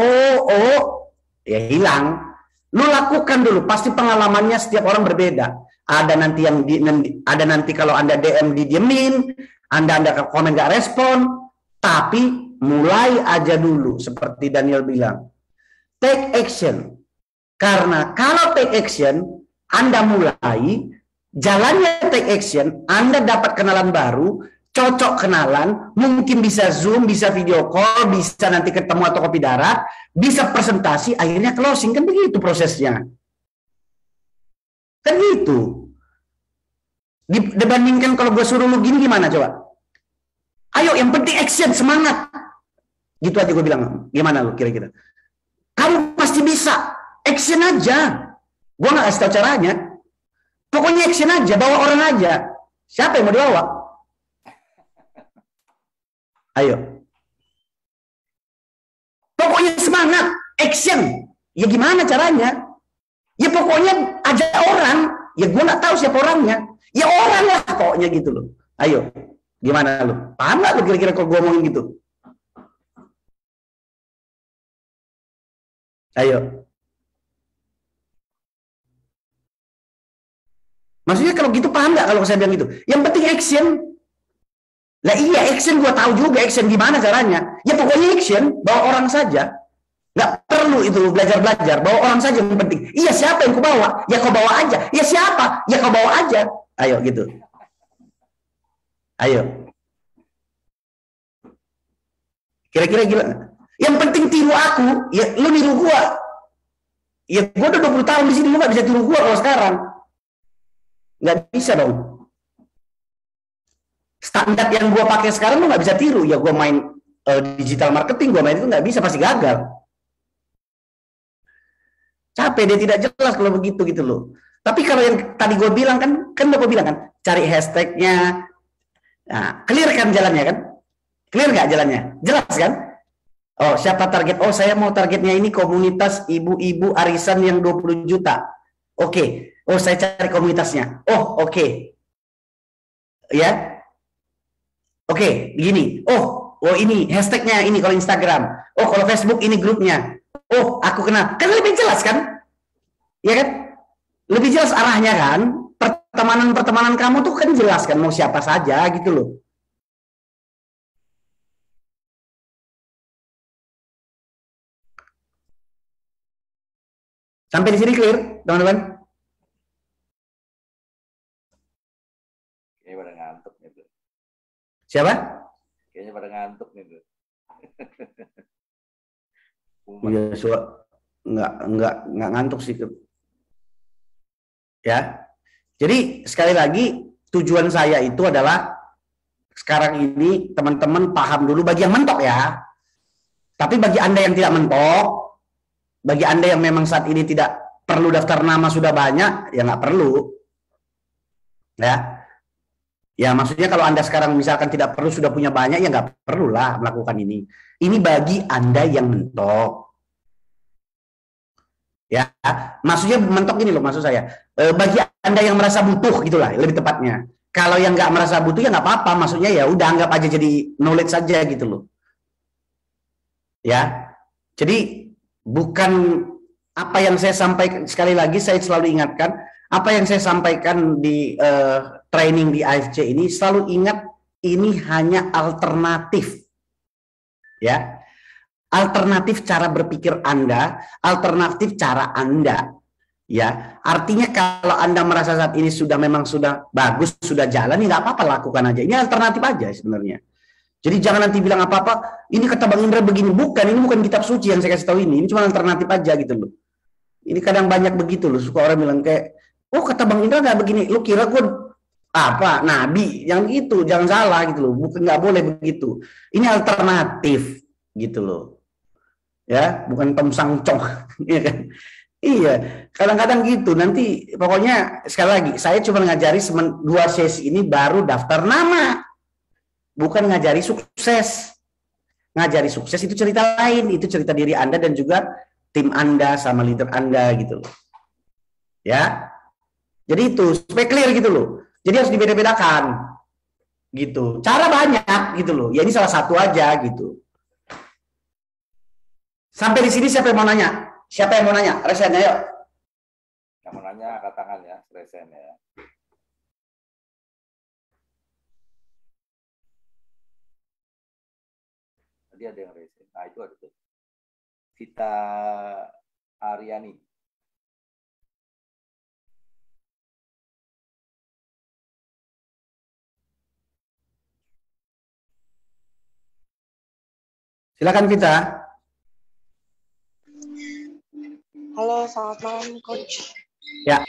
ya hilang. Lu lakukan dulu, pasti pengalamannya setiap orang berbeda. Ada nanti ada nanti kalau Anda DM didiemin, Anda komen gak respon, tapi mulai aja dulu seperti Daniel bilang. Take action. Karena kalau take action, Anda mulai, jalannya take action, Anda dapat kenalan baru, cocok kenalan, mungkin bisa Zoom, bisa video call, bisa nanti ketemu atau kopi darat, bisa presentasi, akhirnya closing. Kan begitu prosesnya. Kan gitu. Dibandingkan kalau gue suruh lu gini gimana coba? Ayo, yang penting action, semangat. Gitu aja gue bilang. Gimana lu kira-kira? Kamu pasti bisa. Action aja. Gue gak kasih tau caranya. Pokoknya action aja, bawa orang aja. Siapa yang mau dibawa? Ayo. Pokoknya semangat, action. Ya gimana caranya? Ya pokoknya ajak orang. Ya gue gak tahu siapa orangnya. Ya orang lah pokoknya gitu loh. Ayo. Gimana lu? Paham gak lu kira-kira kalau gue ngomongin gitu? Ayo. Maksudnya kalau gitu paham nggak kalau saya bilang gitu? Yang penting action. Lah iya action, gue tahu juga action gimana caranya. Ya pokoknya action, bawa orang saja. Nggak perlu itu belajar-belajar, bawa orang saja yang penting. Iya siapa yang kau bawa? Ya kau bawa aja. Ya siapa? Ya kau bawa aja. Ayo gitu. Ayo. Kira-kira gila. Yang penting tiru aku, ya lu niru gua. Ya gua udah 20 tahun di sini, lu nggak bisa tiru gua kalau sekarang. Nggak bisa dong. Standar yang gua pakai sekarang lu nggak bisa tiru. Ya gua main digital marketing, gua main itu nggak bisa, pasti gagal. Capek, dia tidak jelas kalau begitu gitu loh. Tapi kalau yang tadi gue bilang kan gue bilang kan, cari hashtagnya, nah, clear kan jalannya kan? Clear nggak jalannya? Jelas kan? Oh, siapa target? Oh, saya mau targetnya ini komunitas ibu-ibu arisan yang 20 juta. Oke. Oh, saya cari komunitasnya. Oh, oke. Ya. Oke, gini. Oh, ini hashtagnya ini kalau Instagram. Oh, kalau Facebook ini grupnya. Oh, aku kenal. Kan lebih jelas kan? Ya kan? Lebih jelas arahnya kan? Pertemanan kamu tuh kan jelas kan, mau siapa saja gitu loh. Sampai di sini clear, teman-teman? Kayaknya pada ngantuk nih, Bro. Siapa? Kayaknya pada ngantuk nih, Bro. Iya, nggak ngantuk sih. Ya. Jadi sekali lagi tujuan saya itu adalah sekarang ini teman-teman paham dulu bagi yang mentok ya. Tapi bagi Anda yang tidak mentok, bagi Anda yang memang saat ini tidak perlu daftar nama sudah banyak, ya nggak perlu. Ya. Ya maksudnya kalau Anda sekarang misalkan tidak perlu sudah punya banyak, ya nggak perlulah melakukan ini. Ini bagi Anda yang mentok. Ya, maksudnya mentok ini loh maksud saya. Bagi Anda yang merasa butuh gitulah lebih tepatnya. Kalau yang nggak merasa butuh ya nggak apa-apa, maksudnya ya udah anggap aja jadi knowledge saja gitu loh. Ya, jadi bukan apa yang saya sampaikan, sekali lagi saya selalu ingatkan, apa yang saya sampaikan di training di AFC ini, selalu ingat ini hanya alternatif. Ya, alternatif cara berpikir Anda, alternatif cara Anda. Ya, artinya kalau Anda merasa saat ini memang sudah bagus, sudah jalan, ya nggak apa-apa, lakukan aja. Ini alternatif aja sebenarnya. Jadi jangan nanti bilang apa-apa, ini kata Bang Indra begini. Bukan, ini bukan kitab suci yang saya kasih tahu ini cuma alternatif aja gitu loh. Ini kadang banyak begitu loh, suka orang bilang kayak, oh kata Bang Indra nggak begini, lu kira gue apa, nabi, yang itu, jangan salah gitu loh, bukan, nggak boleh begitu. Ini alternatif gitu loh. Ya, bukan Tom Sangcong, ya kan? Iya, kadang-kadang gitu. Nanti pokoknya sekali lagi, saya cuma ngajari 2 sesi ini baru daftar nama, bukan ngajari sukses. Ngajari sukses itu cerita lain, itu cerita diri Anda dan juga tim Anda sama leader Anda gitu loh. Ya, jadi itu supaya clear gitu loh. Jadi harus dibeda-bedakan gitu. Cara banyak gitu loh. Ya ini salah satu aja gitu. Sampai di sini siapa yang mau nanya? Siapa yang mau nanya? Resen, ayo. Yang mau nanya angkat tangan ya, Resen ya. Tadi ada yang Resen. Nah, itu ada tuh. Vita Aryani. Silakan Vita. Halo, selamat malam Coach. Ya.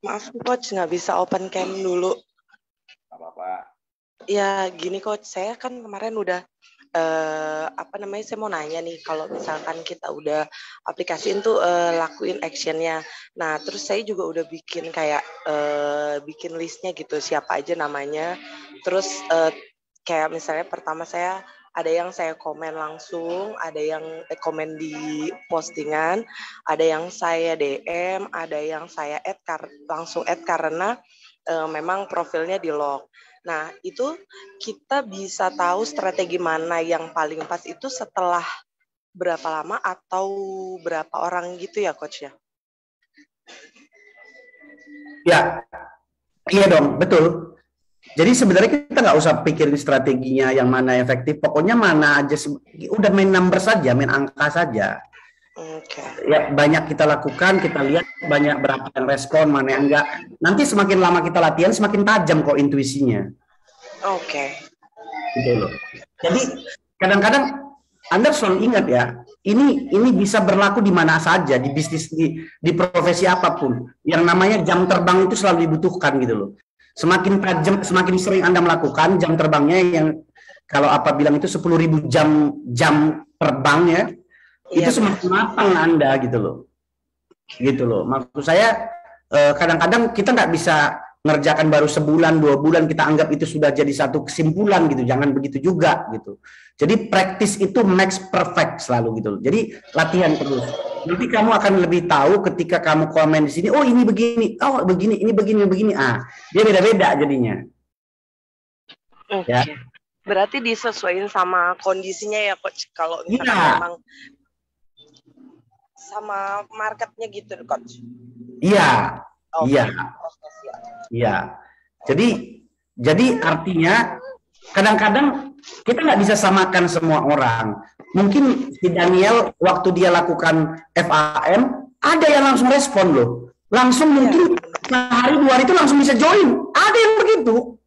Maaf Coach, nggak bisa open cam dulu. Nggak apa-apa. Ya gini Coach, saya kan kemarin udah saya mau nanya nih, kalau misalkan kita udah aplikasiin tuh lakuin actionnya. Nah terus saya juga udah bikin kayak bikin listnya gitu, siapa aja namanya. Terus kayak misalnya pertama ada yang saya komen langsung, ada yang komen di postingan, ada yang saya DM, ada yang saya langsung add karena memang profilnya di lock. Nah, itu kita bisa tahu strategi mana yang paling pas itu setelah berapa lama atau berapa orang gitu ya, Coach ya? Ya, iya dong, betul. Jadi sebenarnya kita nggak usah pikirin strateginya yang mana efektif, pokoknya mana aja, udah main number saja, main angka saja. Okay. Ya banyak kita lakukan, kita lihat banyak berapa yang respon, mana yang enggak. Nanti semakin lama kita latihan, semakin tajam kok intuisinya. Oke. Gitu loh. Jadi kadang-kadang Anda selalu ingat ya, ini bisa berlaku di mana saja, di bisnis, di profesi apapun. Yang namanya jam terbang itu selalu dibutuhkan gitu loh. Semakin tajam, semakin sering Anda melakukan jam terbangnya yang kalau apa bilang itu 10.000 jam terbangnya, itu semakin matang Anda gitu loh. Gitu loh. Maksud saya kadang-kadang kita nggak bisa ngerjakan baru sebulan, 2 bulan kita anggap itu sudah jadi satu kesimpulan gitu. Jangan begitu juga gitu. Jadi practice itu makes perfect selalu gitu loh. Jadi latihan terus. Nanti kamu akan lebih tahu ketika kamu komen di sini, oh ini begini, oh begini, ini begini, begini. Ah, dia beda-beda jadinya. Oke. Ya. Berarti disesuaikan sama kondisinya ya, Coach. Kalau misalnya memang sama marketnya gitu, Coach. Iya. Iya. Iya. Jadi artinya kadang-kadang kita nggak bisa samakan semua orang. Mungkin si Daniel waktu dia lakukan FAM ada yang langsung respon loh. Langsung mungkin sehari 2 hari itu langsung bisa join. Ada yang begitu.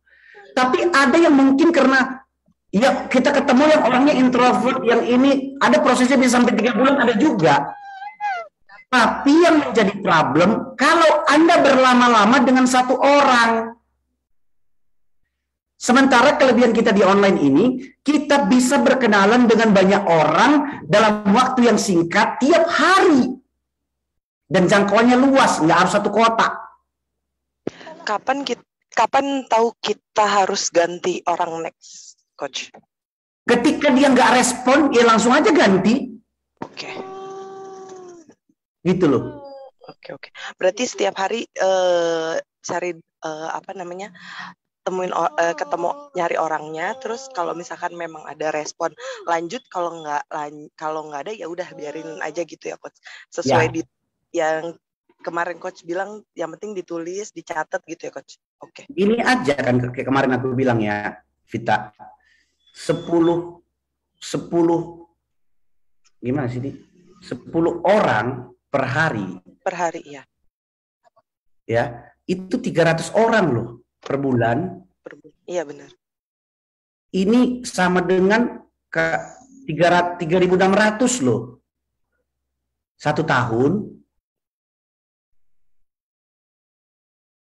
Tapi ada yang mungkin karena ya kita ketemu yang orangnya introvert, yang ini ada prosesnya bisa sampai 3 bulan ada juga. Tapi yang menjadi problem kalau Anda berlama-lama dengan satu orang. Sementara kelebihan kita di online ini, kita bisa berkenalan dengan banyak orang dalam waktu yang singkat tiap hari. Dan jangkauannya luas, nggak harus satu kota. Kapan tahu kita harus ganti orang next, Coach? Ketika dia nggak respon, ya langsung aja ganti. Oke. Gitu loh. Oke. Berarti setiap hari cari ketemu nyari orangnya, terus kalau misalkan memang ada respon lanjut, kalau nggak ada ya udah biarin aja gitu ya coach, sesuai yang kemarin coach bilang, yang penting ditulis, dicatat gitu ya coach. Oke. Ini aja kan kayak kemarin aku bilang ya, Vita, 10 gimana sih, 10 orang per hari ya, itu 300 orang loh per bulan. Iya benar. Ini sama dengan 3.600 loh. 1 tahun.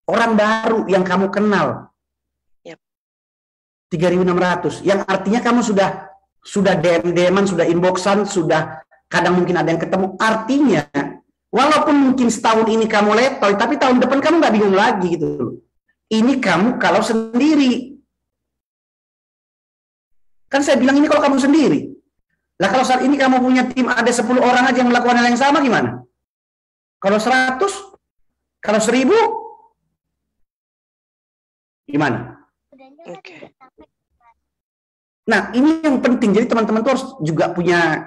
Orang baru yang kamu kenal. Yep. 3.600. Yang artinya kamu sudah DM-an, sudah inboxan, sudah kadang mungkin ada yang ketemu. Artinya, walaupun mungkin setahun ini kamu letoy, tapi tahun depan kamu nggak bingung lagi gitu loh. Ini kamu kalau sendiri. Kan saya bilang ini kalau kamu sendiri. Lah kalau saat ini kamu punya tim ada 10 orang aja yang melakukan hal yang sama gimana? Kalau 100? Kalau 1000? Gimana? Oke. Nah ini yang penting. Jadi teman-teman tuh harus juga punya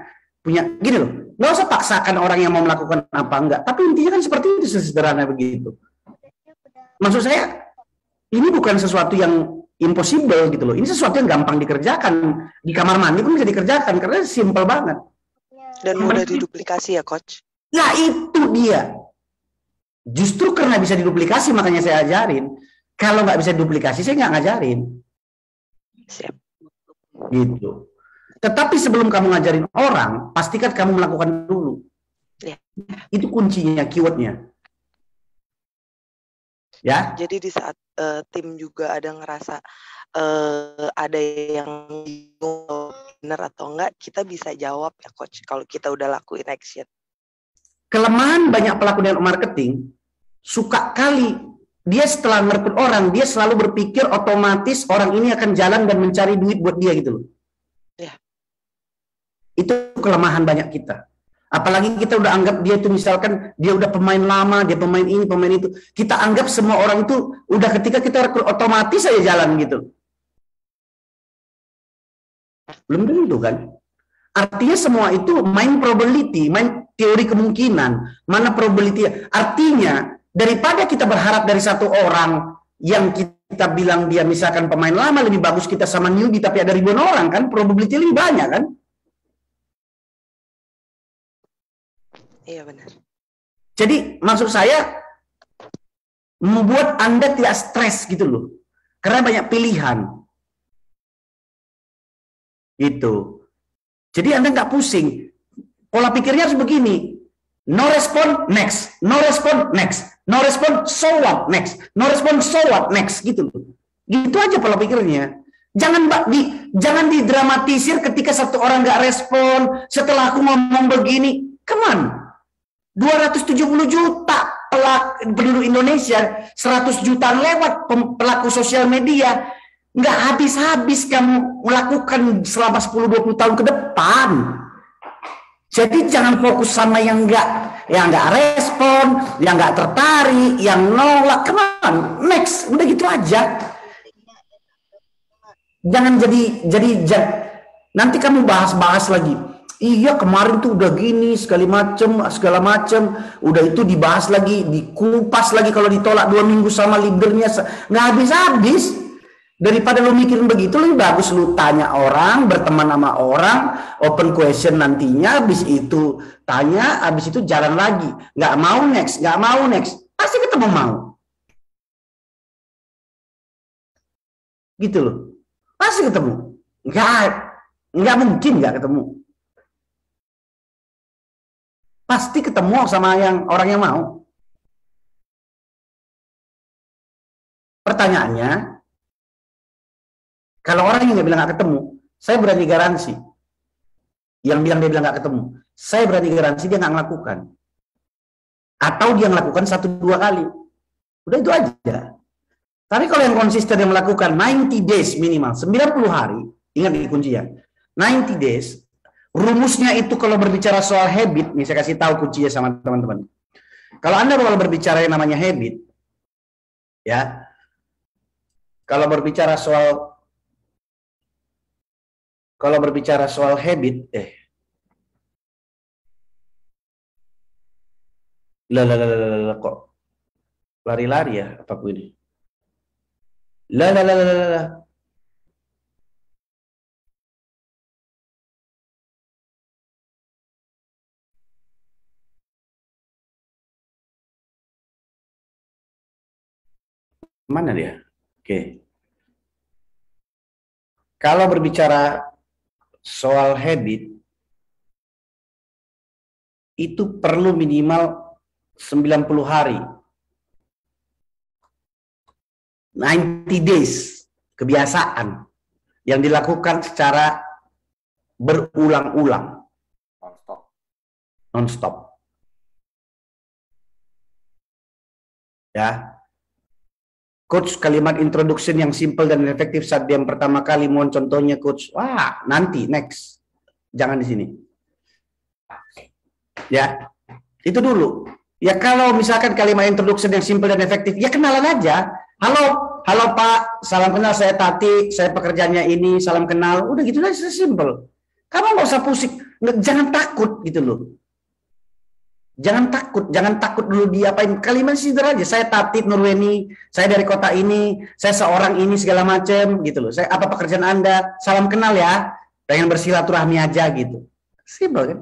gini loh. Nggak usah paksakan orang yang mau melakukan apa enggak. Tapi intinya kan seperti itu, sederhana begitu. Maksud saya, ini bukan sesuatu yang impossible gitu loh. Ini sesuatu yang gampang dikerjakan. Di kamar mandi pun bisa dikerjakan karena simple banget. Dan mudah diduplikasi ya coach. Nah itu dia. Justru karena bisa diduplikasi makanya saya ajarin. Kalau nggak bisa diduplikasi saya nggak ngajarin. Siap. Gitu. Tetapi sebelum kamu ngajarin orang, pastikan kamu melakukan dulu. Ya. Itu kuncinya, keywordnya. Ya. Jadi di saat tim juga ada ngerasa ada yang bingung benar atau enggak, kita bisa jawab ya coach kalau kita udah lakuin action. Kelemahan banyak pelaku network marketing, suka kali dia setelah merekrut orang, dia selalu berpikir otomatis orang ini akan jalan dan mencari duit buat dia gitu loh. Ya. Itu kelemahan banyak kita. Apalagi kita udah anggap dia itu misalkan dia udah pemain lama, dia pemain ini, pemain itu. Kita anggap semua orang itu udah ketika kita rekrut otomatis aja jalan gitu. Belum tentu kan? Artinya semua itu main probability, main teori kemungkinan. Mana probability? Artinya daripada kita berharap dari satu orang yang kita bilang dia misalkan pemain lama lebih bagus kita sama newbie tapi ada ribuan orang kan, probability lebih banyak kan? Iya benar. Jadi maksud saya membuat Anda tidak stres gitu loh. Karena banyak pilihan. Gitu. Jadi Anda nggak pusing. Pola pikirnya harus begini. No respon, next. No respon, next. No respon, so what, next. No respon, so what, next. Gitu loh. Gitu aja pola pikirnya. Jangan didramatisir ketika satu orang nggak respon. Setelah aku ngomong begini. Come on. 270 juta penduduk Indonesia, 100 juta lewat pelaku sosial media. Nggak habis-habis kamu melakukan selama 10-20 tahun ke depan. Jadi jangan fokus sama yang nggak respon, yang nggak tertarik, yang nolak. Come on, next, udah gitu aja. Jangan jadi nanti kamu bahas lagi. Iya kemarin tuh udah gini segala macem, udah itu dibahas lagi, dikupas lagi kalau ditolak 2 minggu sama leadernya, nggak habis-habis. Daripada lu mikirin begitu, lebih bagus lu tanya orang, berteman sama orang, open question nantinya, habis itu tanya, habis itu jalan lagi. Nggak mau next, pasti ketemu mau. Gitu loh, pasti ketemu. Nggak mungkin nggak ketemu. Pasti ketemu sama orang yang mau. Pertanyaannya, kalau orang yang bilang nggak ketemu, saya berani garansi. Yang bilang dia bilang nggak ketemu, saya berani garansi dia nggak melakukan. Atau dia melakukan 1-2 kali. Udah itu aja. Tapi kalau yang konsisten yang melakukan 90 days minimal, 90 hari, ingat ini kuncinya. 90 days, rumusnya itu kalau berbicara soal habit, nih saya kasih tahu kuncinya sama teman-teman. Kalau Anda bakal berbicara yang namanya habit, ya, Kalau berbicara soal habit, kok lari-lari ya apapun ini. Mana dia? Oke. Kalau berbicara soal habit, itu perlu minimal 90 hari. 90 days kebiasaan yang dilakukan secara berulang-ulang. Non-stop. Ya. Coach, kalimat introduction yang simple dan efektif saat yang pertama kali, mohon contohnya coach. Wah, nanti next. Jangan di sini. Ya. Itu dulu. Ya kalau misalkan kalimat introduction yang simple dan efektif, ya kenalan aja. Halo Pak, salam kenal, saya Tati, saya pekerjaannya ini, salam kenal. Udah gitu aja, simple. Kamu nggak usah pusing, jangan takut gitu loh. Jangan takut dulu diapain. Kalimat sederhana aja. Saya Tati Nurweni, saya dari kota ini, saya seorang ini segala macam gitu loh. Saya apa pekerjaan Anda? Salam kenal ya. Pengen bersilaturahmi aja gitu. Simple kan?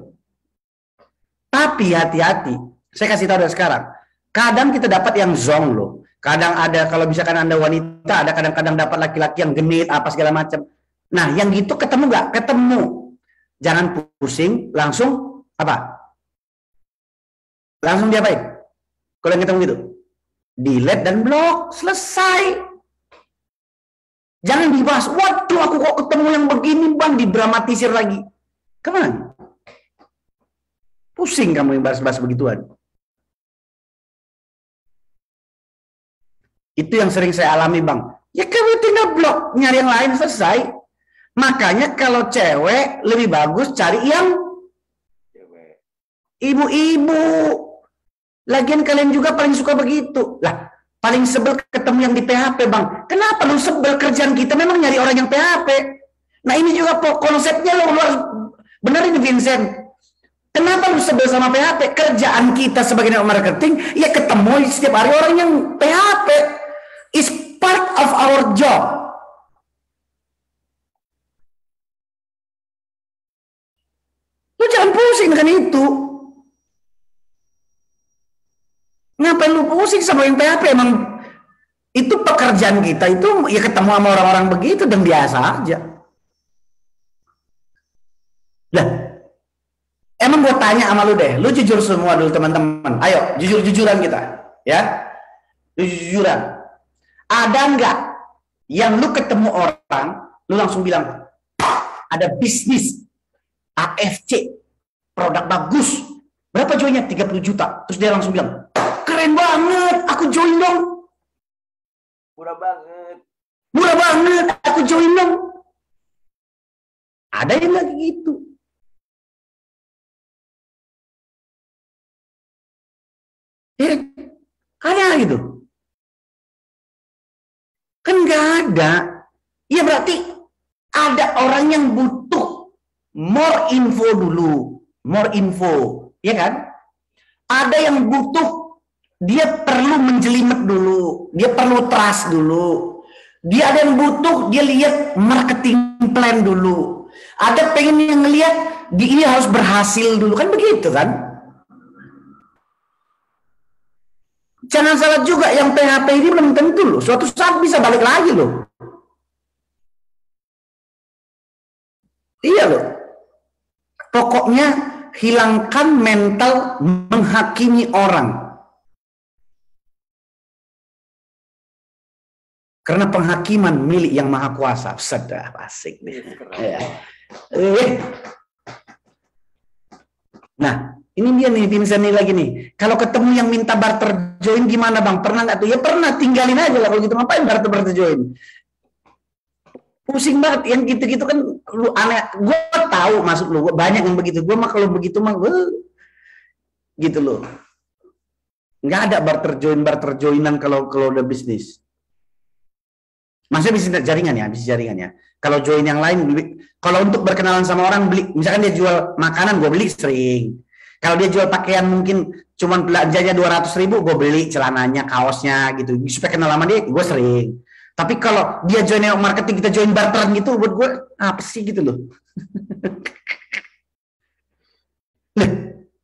Tapi hati-hati. Saya kasih tahu dari sekarang. Kadang kita dapat yang zong loh. Kadang ada, kalau misalkan Anda wanita, ada kadang-kadang dapat laki-laki yang genit apa segala macam. Nah, yang gitu ketemu nggak? Ketemu. Jangan pusing, langsung apa? Langsung diapain? Kalau yang ketemu gitu, delete dan blok, selesai. Jangan dibahas, waduh aku kok ketemu yang begini bang, didramatisir lagi. Kemana? Pusing kamu yang bahas-bahas begituan. Itu yang sering saya alami bang. Ya kamu tinggal blok, nyari yang lain, selesai. Makanya kalau cewek lebih bagus cari yang ibu-ibu. Lagian kalian juga paling suka begitu. Lah, paling sebel ketemu yang di PHP, Bang. Kenapa lu sebel? Kerjaan kita memang nyari orang yang PHP. Nah, ini juga konsepnya lu harus benerin, Vincent. Kenapa lu sebel sama PHP? Kerjaan kita sebagai marketing, ya ketemu setiap hari orang yang PHP. Is part of our job. Lu jangan pusing dengan itu. Ngapain lu pusing sama yang PHP? Emang itu pekerjaan kita, itu ya ketemu sama orang-orang begitu dan biasa aja. Lah, emang gue tanya sama lu deh, lu jujur semua dulu teman-teman. Ayo, jujur-jujuran kita, ya. Jujur-jujuran. Ada nggak yang lu ketemu orang, lu langsung bilang, ada bisnis AFC, produk bagus, berapa joinnya? 30 juta. Terus dia langsung bilang, keren banget, aku join dong. Murah banget. Murah banget, aku join dong. Ada yang lagi gitu. Ya, ada gitu. Kan nggak ada. Ya berarti ada orang yang butuh more info dulu. More info. Ya kan? Ada yang butuh, dia perlu menjelimet dulu, dia perlu trust dulu. Dia ada yang butuh, dia lihat marketing plan dulu. Ada pengen yang ngelihat, dia harus berhasil dulu, kan begitu kan? Jangan salah juga, yang PHP ini belum tentu loh, suatu saat bisa balik lagi loh. Iya loh. Pokoknya hilangkan mental menghakimi orang. Karena penghakiman milik yang maha kuasa. Sedap, asik nih. Nah, ini dia nih Vincent nih lagi nih. Kalau ketemu yang minta barter join gimana bang? Pernah nggak tuh? Ya pernah, tinggalin aja lah kalau gitu. Ngapain barter join? Pusing banget yang gitu-gitu kan, lu aneh. Gue tahu maksud lu, banyak yang begitu. Gue mah kalau begitu mah gitu loh. Nggak ada barter joinan kalau udah bisnis. Maksudnya bisnis jaringan ya, bisnis jaringan ya. Kalau join yang lain, kalau untuk berkenalan sama orang beli, misalkan dia jual makanan, gue beli sering. Kalau dia jual pakaian mungkin cuman belanjanya 200.000, gue beli celananya, kaosnya gitu. Supaya kenal sama dia, gue sering. Tapi kalau dia join marketing, kita join barteran gitu, buat gue apa sih gitu loh. Nah,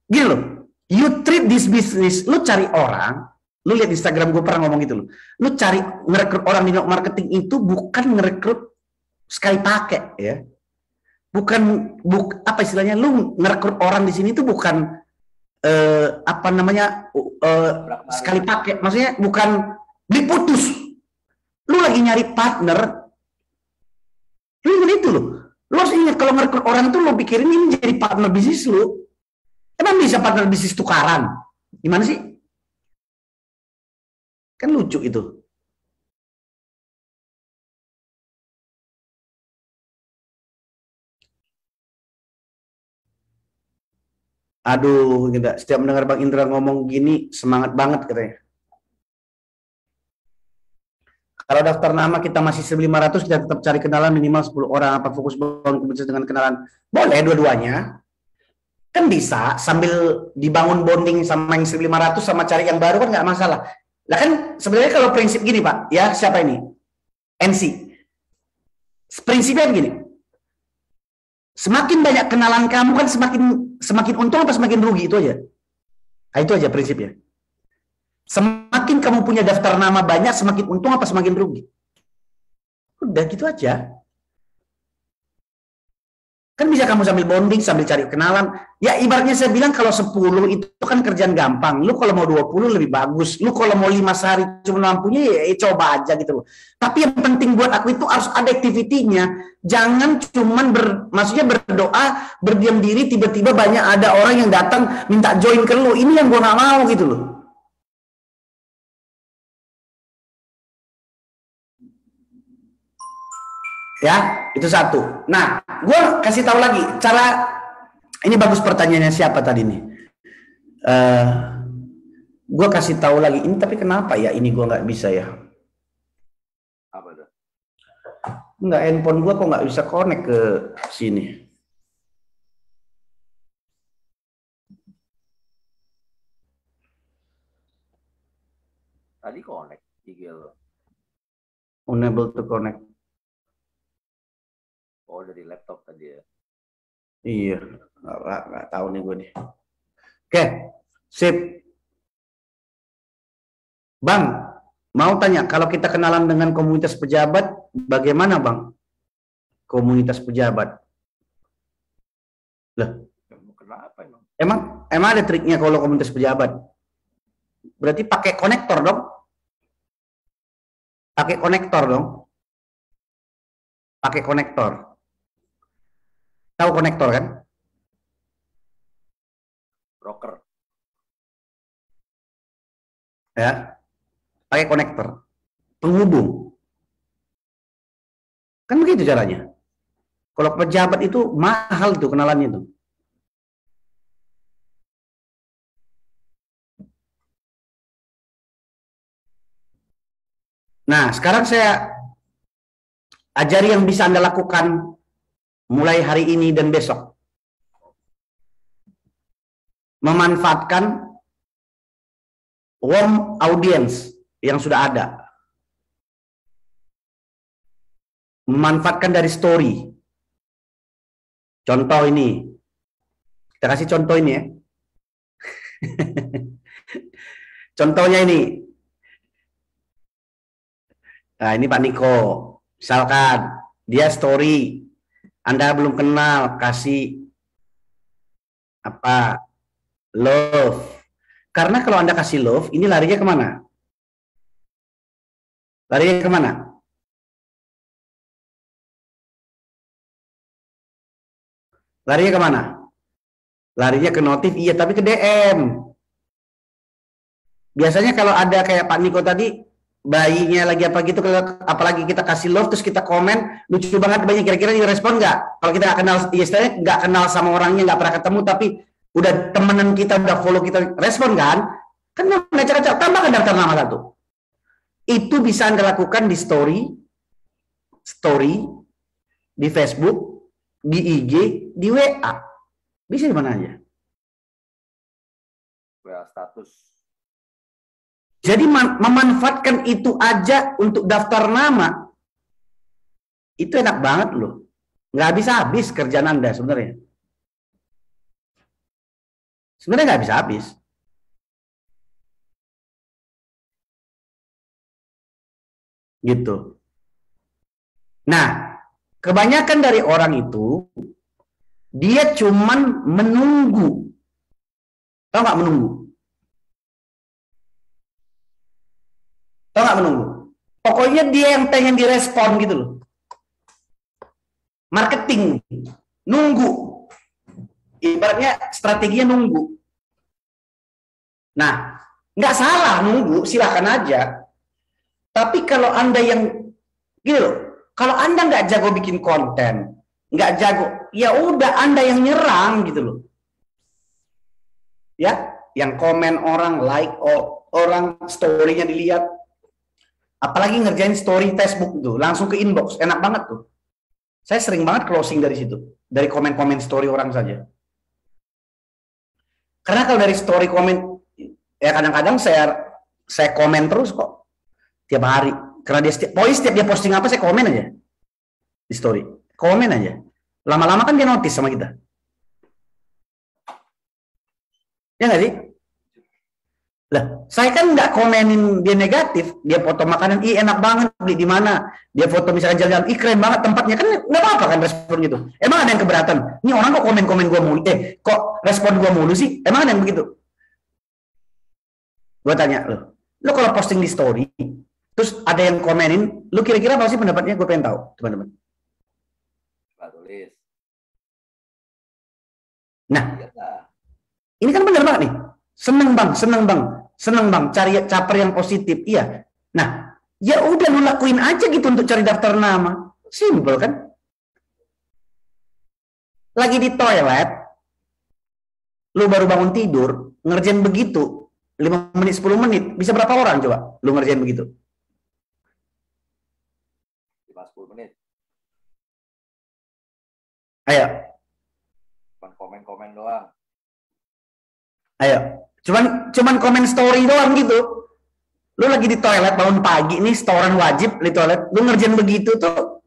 gini loh, you treat this business, lu cari orang, lu lihat Instagram gue pernah ngomong gitu loh, lu cari ngerekrut orang di marketing itu bukan ngerekrut sekali pakai ya, bukan apa istilahnya, lu ngerekrut orang di sini itu bukan apa namanya sekali pakai, maksudnya bukan diputus, lu lagi nyari partner, lu ingat itu loh, lu harus ingat kalau ngerekrut orang itu lu pikirin ini jadi partner bisnis lu. Emang bisa partner bisnis tukaran? Gimana sih? Kan lucu itu. Aduh, kita setiap mendengar Bang Indra ngomong gini, semangat banget katanya. Kalau daftar nama kita masih 1.500, kita tetap cari kenalan minimal 10 orang. Apa fokus bangun bisnis dengan kenalan? Boleh dua-duanya. Kan bisa sambil dibangun bonding sama yang 1.500 sama cari yang baru kan nggak masalah. Lah kan sebenarnya kalau prinsip gini Pak, ya siapa ini? NC. Prinsipnya begini. Semakin banyak kenalan kamu kan semakin untung apa semakin rugi, itu aja. Nah, itu aja prinsipnya. Semakin kamu punya daftar nama banyak, semakin untung apa semakin rugi. Udah gitu aja. Kan bisa kamu sambil bonding, sambil cari kenalan. Ya ibaratnya saya bilang kalau 10 itu kan kerjaan gampang. Lu kalau mau 20 lebih bagus. Lu kalau mau 5 sehari cuma mampunya ya coba aja gitu loh. Tapi yang penting buat aku itu harus ada aktivitinya. Jangan cuman maksudnya berdoa, berdiam diri, tiba-tiba banyak ada orang yang datang minta join ke lu. Ini yang gua nggak mau gitu loh. Ya, itu satu. Nah, gue kasih tahu lagi cara. Ini bagus pertanyaannya siapa tadi nih? Gue kasih tahu lagi ini, tapi kenapa ya ini gue nggak bisa ya? Apa tuh? Nggak, handphone gue kok nggak bisa connect ke sini. Tadi connect IG lo. Unable to connect. Oh, dari laptop tadi ya? Iya, nggak tahu nih gue nih. Oke, sip. Bang, mau tanya, kalau kita kenalan dengan komunitas pejabat, bagaimana Bang? Komunitas pejabat. Lah, kenapa emang? Emang ada triknya kalau komunitas pejabat? Berarti pakai konektor dong? Pakai konektor dong? Pakai konektor. Tahu konektor kan? Broker. Ya. Pakai konektor. Penghubung. Kan begitu caranya. Kalau pejabat itu mahal tuh kenalannya tuh. Nah, sekarang saya ajari yang bisa Anda lakukan mulai hari ini dan besok. Memanfaatkan warm audience yang sudah ada. Memanfaatkan dari story. Contoh ini. Kita kasih contoh ini ya. Contohnya ini. Nah, ini Pak Niko. Misalkan dia story, Anda belum kenal, kasih apa? Love. Karena kalau Anda kasih love, ini larinya kemana? Larinya kemana? Larinya kemana? Larinya ke notif, iya, tapi ke DM. Biasanya kalau ada kayak Pak Niko tadi, bayinya lagi apa gitu, apalagi kita kasih love terus kita komen lucu banget, banyak kira-kira direspon nggak? Kalau kita nggak kenal, ya istilahnya nggak kenal sama orangnya, nggak pernah ketemu, tapi udah temenan kita, udah follow kita, respon kan? Kan tambahkan daftar nama satu. Itu bisa Anda lakukan di story story, di Facebook, di IG, di WA. Bisa di mana aja. WA status. Jadi memanfaatkan itu aja untuk daftar nama. Itu enak banget loh. Nggak habis-habis kerjaan Anda sebenarnya. Sebenarnya nggak habis-habis. Gitu. Nah, kebanyakan dari orang itu, dia cuman menunggu. Tahu nggak menunggu? Tahu nggak menunggu? Pokoknya dia yang pengen direspon gitu loh. Marketing, nunggu. Ibaratnya strateginya nunggu. Nah, nggak salah nunggu, silakan aja. Tapi kalau Anda yang, gitu loh, kalau Anda nggak jago bikin konten, nggak jago, ya udah Anda yang nyerang gitu loh. Ya, yang komen orang, like orang, story-nya dilihat. Apalagi ngerjain story Facebook itu, langsung ke inbox, enak banget tuh. Saya sering banget closing dari situ, dari komen-komen story orang saja. Karena kalau dari story komen, ya kadang-kadang saya komen terus kok, tiap hari. Karena dia setiap dia posting apa, saya komen aja di story, komen aja. Lama-lama kan dia notice sama kita. Ya nggak sih? Lah, saya kan nggak komenin dia negatif, dia foto makanan, ih enak banget, beli di mana, dia foto misalkan jalan-jalan, ih keren banget tempatnya, kan nggak apa-apa kan respon gitu. Emang ada yang keberatan? Ini orang kok komen-komen gua mulu, kok respon gua mulu sih? Emang ada yang begitu? Gua tanya lo kalau posting di story, terus ada yang komenin, lu kira-kira apa sih pendapatnya? Gue pengen tahu, teman-teman. Tulis. Nah, ini kan benar banget nih. Seneng bang, cari caper yang positif, iya. Nah, ya udah lu lakuin aja gitu untuk cari daftar nama, simple kan? Lagi di toilet, lu baru bangun tidur, ngerjain begitu, 5 menit, 10 menit, bisa berapa orang coba lu ngerjain begitu? 5-10 menit. Ayo. Komen-komen doang. Ayo. Cuman komen story doang gitu. Lu lagi di toilet bangun pagi nih, setoran wajib di toilet, lu ngerjain begitu tuh.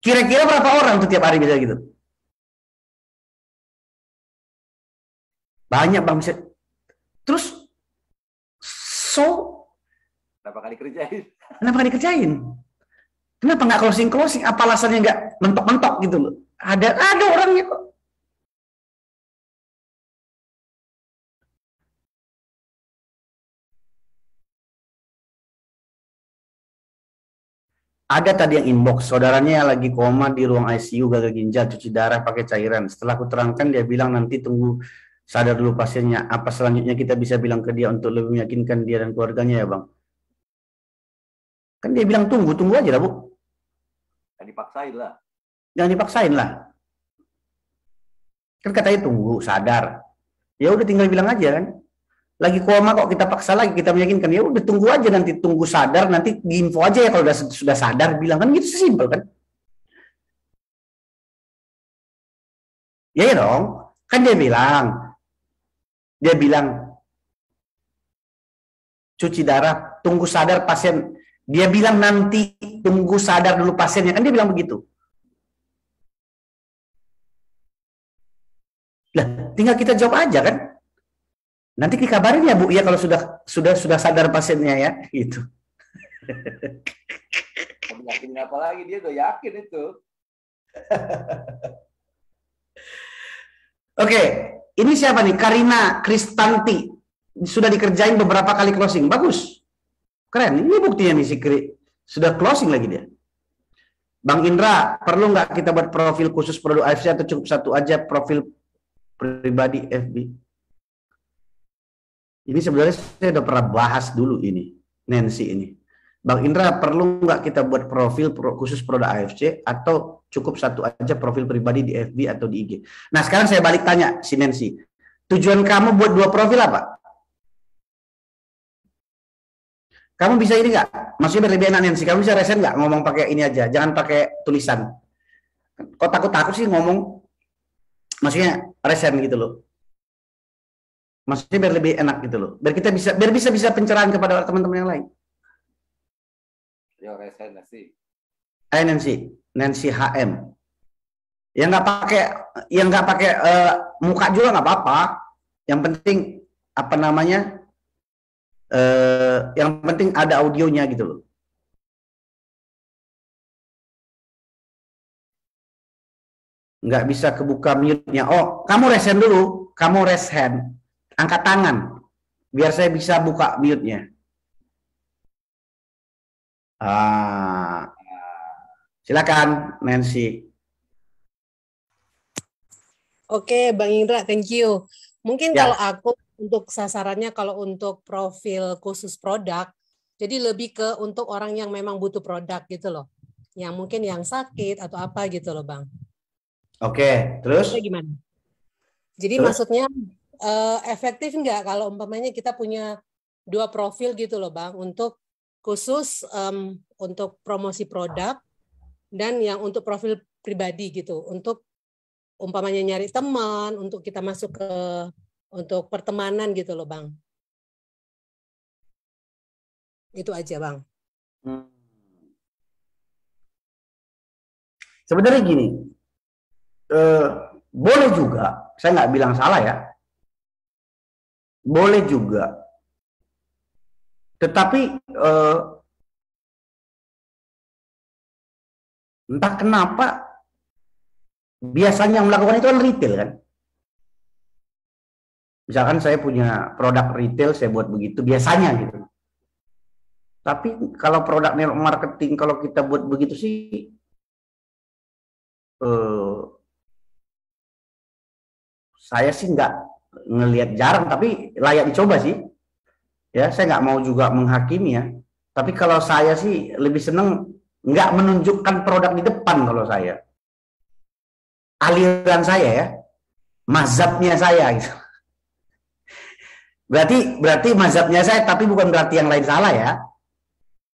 Kira-kira berapa orang tuh tiap hari bisa gitu? Banyak bang, bisa. Terus kenapa nggak dikerjain? Kenapa nggak dikerjain? Kenapa nggak closing? Apa alasannya nggak mentok-mentok gitu loh? Ada orangnya kok. Ada tadi yang inbox, saudaranya yang lagi koma di ruang ICU, gagal ginjal, cuci darah pakai cairan. Setelah aku terangkan, dia bilang nanti tunggu sadar dulu pasiennya. Apa selanjutnya kita bisa bilang ke dia untuk lebih meyakinkan dia dan keluarganya ya bang? Kan dia bilang tunggu aja lah bu. Jangan dipaksain lah. Jangan dipaksain lah. Kan katanya tunggu, sadar. Ya udah tinggal bilang aja kan. Lagi koma kok kita paksa lagi, kita meyakinkan, ya udah tunggu aja, nanti tunggu sadar, nanti diinfo aja ya kalau sudah sadar, bilang kan gitu, simpel kan. Ya dong, kan dia bilang cuci darah, tunggu sadar pasien, dia bilang nanti tunggu sadar dulu pasiennya, kan dia bilang begitu. Lah, tinggal kita jawab aja kan. Nanti dikabarin ya Bu ya kalau sudah sadar pasiennya ya, gitu. Yakin apa lagi, dia udah yakin itu. Oke, ini siapa nih? Karina Kristanti. Sudah dikerjain beberapa kali closing. Bagus. Keren. Ini buktinya nih si sudah closing lagi dia. Bang Indra, perlu nggak kita buat profil khusus produk AFC atau cukup satu aja profil pribadi FB? Ini sebenarnya saya udah pernah bahas dulu ini, Nancy ini. Bang Indra, perlu nggak kita buat profil khusus produk AFC atau cukup satu aja profil pribadi di FB atau di IG? Nah sekarang saya balik tanya si Nancy, tujuan kamu buat 2 profil apa? Kamu bisa ini nggak? Maksudnya biar lebih enak Nancy, kamu bisa resen nggak ngomong pakai ini aja, jangan pakai tulisan. Kok takut sih ngomong, maksudnya resen gitu loh. Maksudnya biar lebih enak gitu loh. Biar bisa pencerahan kepada teman-teman yang lain. Yo, resen Nancy. Nancy HM. Yang nggak pakai muka juga nggak apa-apa. Yang penting apa namanya? Yang penting ada audionya gitu loh. Nggak bisa kebuka mute-nya. Oh, kamu resen dulu. Kamu resen. Angkat tangan. Biar saya bisa buka mute-nya. Silakan, Nancy. Oke, Bang Indra, thank you. Mungkin Ya. kalau aku untuk sasarannya, kalau untuk profil khusus produk, jadi lebih ke untuk orang yang memang butuh produk gitu loh. Yang mungkin yang sakit atau apa gitu loh, Bang. Oke, terus? Itu gimana? Jadi Terus? maksudnya efektif nggak kalau umpamanya kita punya 2 profil gitu loh, Bang, untuk khusus untuk promosi produk dan yang untuk profil pribadi gitu, untuk umpamanya nyari teman, untuk kita masuk ke untuk pertemanan gitu loh, Bang. Itu aja, Bang. Sebenarnya gini, boleh juga, saya nggak bilang salah ya, boleh juga, tetapi entah kenapa biasanya yang melakukan itu kan retail kan. Misalkan saya punya produk retail, saya buat begitu, biasanya gitu. Tapi kalau produk marketing, kalau kita buat begitu sih, saya sih nggak ngelihat, jarang, tapi layak dicoba sih. Ya, saya nggak mau juga menghakimi ya. Tapi kalau saya sih lebih seneng nggak menunjukkan produk di depan kalau saya. Aliran saya ya, mazhabnya saya gitu. Berarti mazhabnya saya, tapi bukan berarti yang lain salah ya.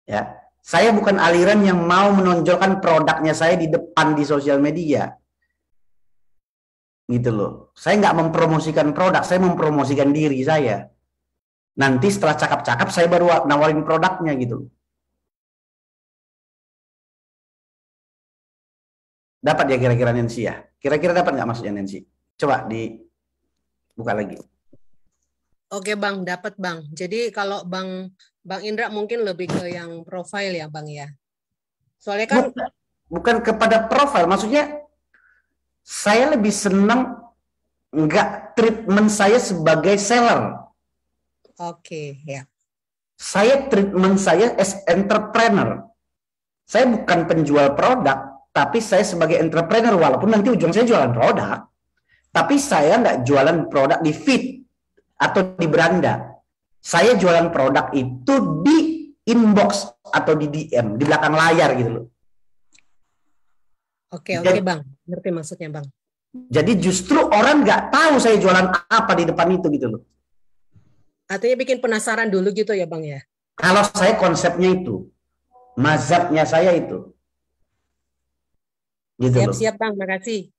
Ya, saya bukan aliran yang mau menonjolkan produknya saya di depan di sosial media. Gitu loh. Saya nggak mempromosikan produk, saya mempromosikan diri saya. Nanti setelah cakap-cakap saya baru nawarin produknya gitu. Dapat ya kira-kira Nancy ya? Kira-kira dapat nggak maksudnya Nancy? Coba dibuka lagi. Oke, Bang, dapat, Bang. Jadi kalau Bang Indra mungkin lebih ke yang profile ya, Bang ya. Soalnya kan bukan kepada profil, maksudnya saya lebih senang nggak treatment saya sebagai seller. Oke, ya. Saya treatment saya as entrepreneur. Saya bukan penjual produk, tapi saya sebagai entrepreneur, walaupun nanti ujung saya jualan produk, tapi saya nggak jualan produk di feed atau di beranda. Saya jualan produk itu di inbox atau di DM, di belakang layar gitu loh. Oke, Bang. Ngerti maksudnya, Bang. Jadi justru orang nggak tahu saya jualan apa di depan itu gitu loh. Artinya bikin penasaran dulu gitu ya, Bang ya? Kalau saya konsepnya itu, mazhabnya saya itu. Gitu loh. Siap, Bang. Makasih.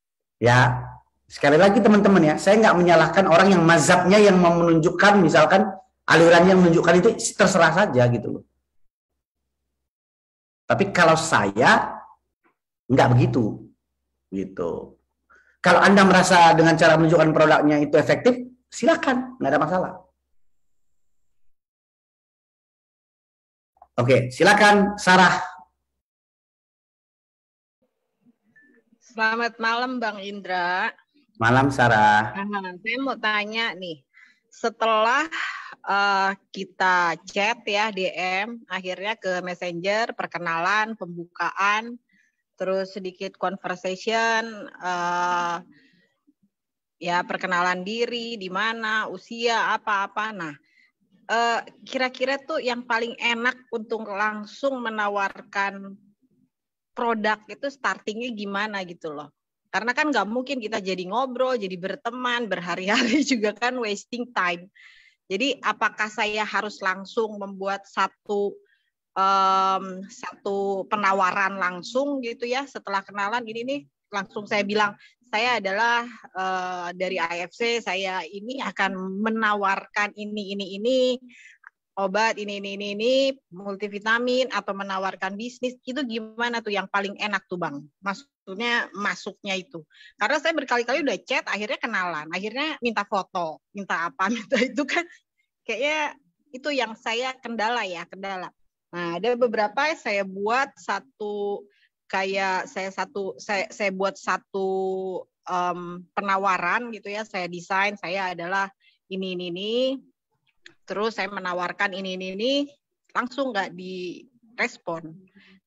Ya, sekali lagi teman-teman ya, saya nggak menyalahkan orang yang mazhabnya yang mau menunjukkan, misalkan alirannya menunjukkan itu, terserah saja gitu loh. Tapi kalau saya nggak begitu, gitu. Kalau Anda merasa dengan cara menunjukkan produknya itu efektif, silakan, nggak ada masalah. Oke, silakan Sarah. Selamat malam Bang Indra. Malam Sarah. Saya mau tanya nih, setelah kita chat ya DM, akhirnya ke Messenger, perkenalan, pembukaan, terus sedikit conversation, ya perkenalan diri, di mana, usia, apa-apa. Nah, kira-kira tuh yang paling enak untuk langsung menawarkan produk itu startingnya gimana gitu loh. Karena kan nggak mungkin kita jadi ngobrol, jadi berteman, berhari-hari juga kan wasting time. Jadi apakah saya harus langsung membuat satu penawaran langsung gitu ya, setelah kenalan gini nih, langsung saya bilang saya adalah dari AFC, saya ini akan menawarkan ini obat ini multivitamin, atau menawarkan bisnis, itu gimana tuh yang paling enak tuh Bang? Maksudnya masuknya itu. Karena saya berkali-kali udah chat, akhirnya kenalan, akhirnya minta foto, minta apa, minta itu kan kayaknya itu yang saya kendala. Nah, ada beberapa saya buat satu kayak saya buat satu penawaran gitu ya, saya desain, saya adalah ini. Terus saya menawarkan ini, langsung nggak direspon.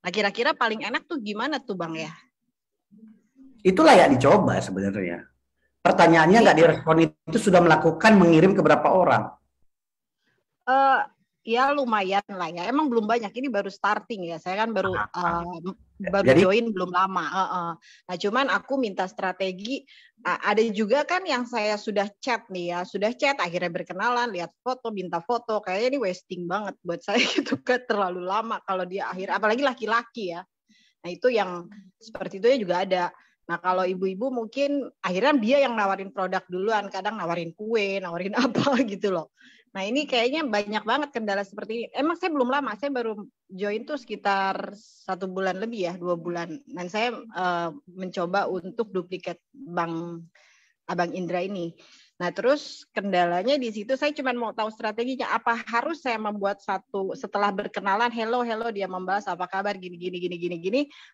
Nah, kira-kira paling enak tuh gimana tuh Bang ya? Itulah ya dicoba sebenarnya. Pertanyaannya nggak direspon itu sudah mengirim ke berapa orang? Ya lumayan lah ya. Emang belum banyak. Ini baru starting ya. Saya kan baru join belum lama. Nah, cuman aku minta strategi. Ada juga kan yang saya sudah chat nih ya. Sudah chat, akhirnya berkenalan, lihat foto, minta foto. Kayaknya ini wasting banget buat saya gitu kan. Terlalu lama kalau dia apalagi laki-laki ya. Nah, itu yang seperti itu juga ada. Nah, kalau ibu-ibu mungkin akhirnya dia yang nawarin produk duluan. Kadang nawarin kue, nawarin apa gitu loh. Nah, ini kayaknya banyak banget kendala seperti ini. Emang saya belum lama, saya baru join tuh sekitar 1 bulan lebih ya, 2 bulan. Dan saya mencoba untuk duplikat Abang Indra ini. Nah, terus kendalanya di situ saya cuma mau tahu strateginya. Apa harus saya membuat setelah berkenalan, hello dia membalas apa kabar gini.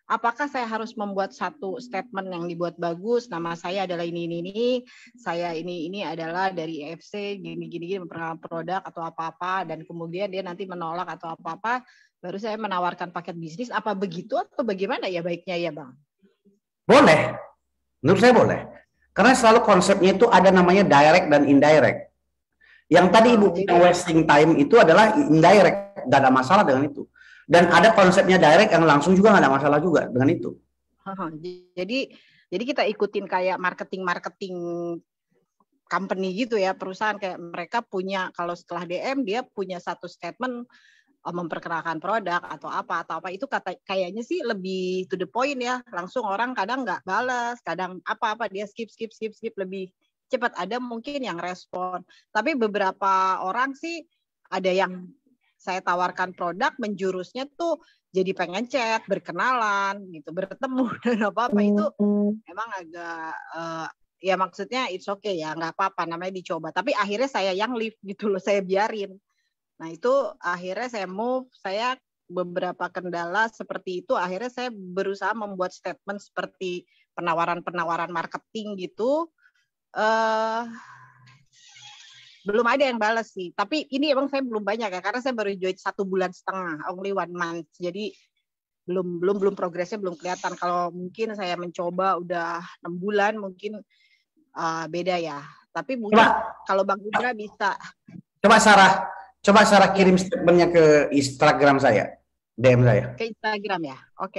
Apakah saya harus membuat satu statement yang dibuat bagus, nama saya adalah ini, saya ini adalah dari EFC gini memperkenalkan produk atau apa-apa, dan kemudian dia nanti menolak atau apa-apa, baru saya menawarkan paket bisnis, apa begitu atau bagaimana ya baiknya ya Bang? Boleh, menurut saya boleh. Karena selalu konsepnya itu ada namanya direct dan indirect. Yang tadi Ibu bilang wasting time itu adalah indirect, nggak ada masalah dengan itu. Dan ada konsepnya direct yang langsung juga nggak ada masalah juga dengan itu. Jadi kita ikutin kayak marketing company gitu ya, perusahaan kayak mereka punya, kalau setelah DM dia punya satu statement memperkenalkan produk atau apa itu kayaknya sih lebih to the point ya, langsung orang kadang nggak balas, kadang apa dia skip lebih cepat. Ada mungkin yang respon, tapi beberapa orang sih ada yang saya tawarkan produk menjurusnya tuh jadi pengen chat, berkenalan gitu, bertemu dan apa itu emang agak ya maksudnya it's okay ya, nggak apa-apa, namanya dicoba, tapi akhirnya saya yang leave gitu loh, saya biarin. Nah, itu akhirnya saya beberapa kendala seperti itu, akhirnya saya berusaha membuat statement seperti penawaran marketing gitu. Belum ada yang balas sih, tapi ini emang saya belum banyak ya, karena saya baru join 1,5 bulan, only 1 month, jadi belum progresnya belum kelihatan. Kalau mungkin saya mencoba udah 6 bulan mungkin beda ya, tapi mungkin kalau Bang Indra bisa. Coba Sarah kirim statementnya ke Instagram saya, DM saya. Ke Instagram ya. Oke.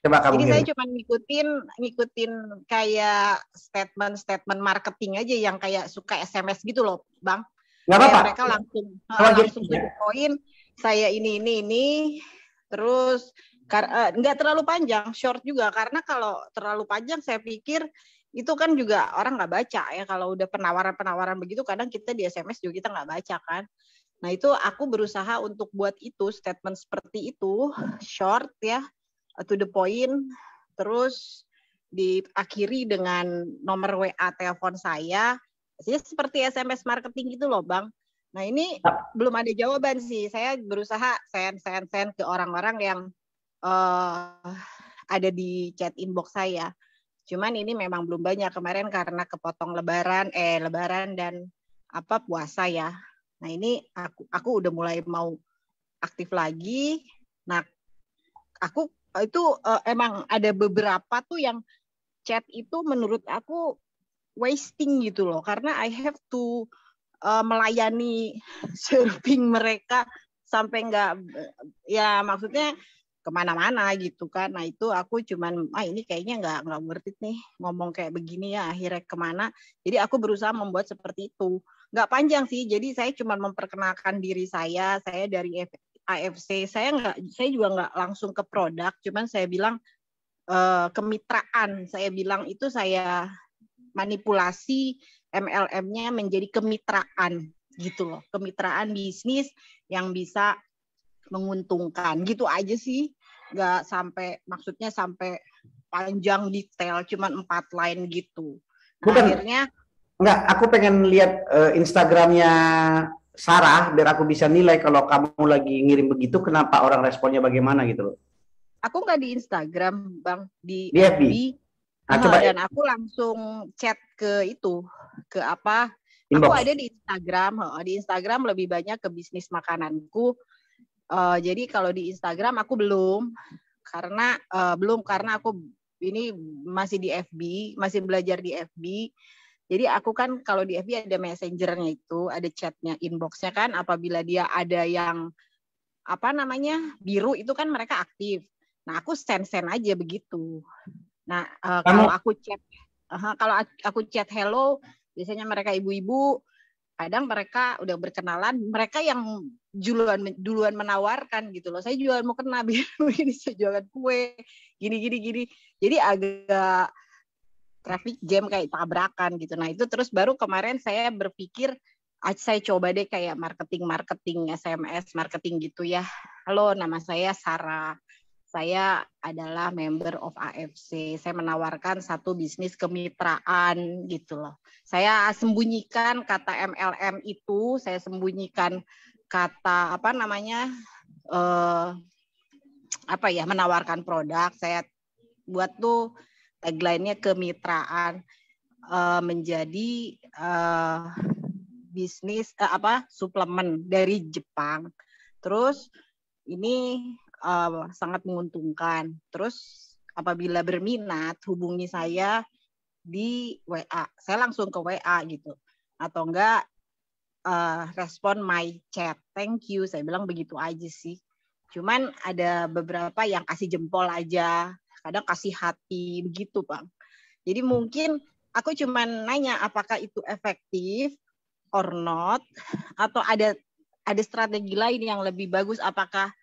Coba kamu. Jadi saya cuma ngikutin kayak statement marketing aja yang kayak suka SMS gitu loh, Bang. Nggak apa-apa. Mereka langsung ke poin. Saya ini. Terus nggak terlalu panjang, short juga, karena kalau terlalu panjang saya pikir itu kan juga orang nggak baca ya. Kalau udah penawaran begitu, kadang kita di SMS juga kita nggak baca kan. Nah, itu aku berusaha untuk buat itu statement seperti itu, short ya, to the point, terus diakhiri dengan nomor WA telepon saya, seperti SMS marketing gitu loh Bang. Nah, ini belum ada jawaban sih. Saya berusaha send ke orang-orang yang ada di chat inbox saya. Cuman ini memang belum banyak, kemarin karena kepotong lebaran dan puasa ya. Nah, ini aku udah mulai mau aktif lagi. Nah, aku itu emang ada beberapa tuh yang chat itu menurut aku wasting gitu loh, karena I have to melayani serving mereka sampai nggak, ya maksudnya kemana-mana gitu kan. Nah, itu aku cuman ini kayaknya nggak worth it nih ngomong kayak begini ya, akhirnya kemana. Jadi aku berusaha membuat seperti itu. nggak panjang sih. Jadi saya cuma memperkenalkan diri saya dari AFC. Saya juga nggak langsung ke produk, cuman saya bilang kemitraan. Saya bilang itu saya manipulasi MLM-nya menjadi kemitraan gitu loh. Kemitraan bisnis yang bisa menguntungkan gitu aja sih. Nggak sampai, maksudnya sampai panjang detail, cuman 4 line gitu. Nah, Bukan. akhirnya Enggak, aku pengen lihat Instagramnya Sarah biar aku bisa nilai kalau kamu lagi ngirim begitu kenapa orang responnya bagaimana gitu loh. aku nggak di Instagram, Bang, di FB. FB. Coba Dan aku langsung chat ke itu, ke apa? inbox. Aku ada di Instagram. Di Instagram lebih banyak ke bisnis makananku. Jadi kalau di Instagram aku belum, karena aku ini masih di FB, masih belajar di FB. Jadi aku kan kalau di FB ada messengernya itu, ada chatnya, inboxnya kan. Apabila dia ada yang apa namanya biru itu kan mereka aktif. Nah aku send aja begitu. Nah kalau aku chat hello, biasanya mereka ibu-ibu. Kadang mereka udah berkenalan, mereka yang duluan menawarkan gitu loh. Saya jualan mau kena begini, saya jualan kue, gini. Jadi agak traffic jam kayak tabrakan gitu. Nah itu terus baru kemarin saya berpikir saya coba deh kayak marketing SMS marketing gitu ya. Halo, nama saya Sarah. Saya adalah member of AFC. Saya menawarkan satu bisnis kemitraan gitu loh. Saya sembunyikan kata MLM itu, saya sembunyikan kata apa namanya menawarkan produk. Saya buat tuh tagline-nya kemitraan menjadi bisnis suplemen dari Jepang. Terus ini sangat menguntungkan. Terus apabila berminat hubungi saya di WA. Saya langsung ke WA gitu. Atau enggak respon my chat. Thank you. Saya bilang begitu aja sih. Cuman ada beberapa yang kasih jempol aja. Kadang kasih hati begitu, Bang. Jadi mungkin aku cuman nanya apakah itu efektif or not, atau ada strategi lain yang lebih bagus, apakah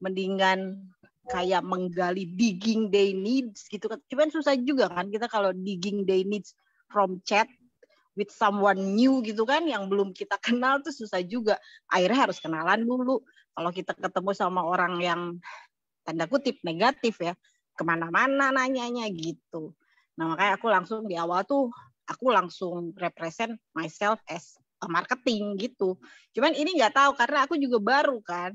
mendingan kayak menggali digging their needs gitu kan. Cuman susah juga kan kita kalau digging their needs from chat with someone new gitu kan, yang belum kita kenal tuh susah juga. Akhirnya harus kenalan dulu. Kalau kita ketemu sama orang yang tanda kutip negatif ya, kemana-mana nanyanya gitu. Nah makanya aku langsung di awal tuh, aku langsung represent myself as a marketing gitu. Cuman ini nggak tahu karena aku juga baru kan.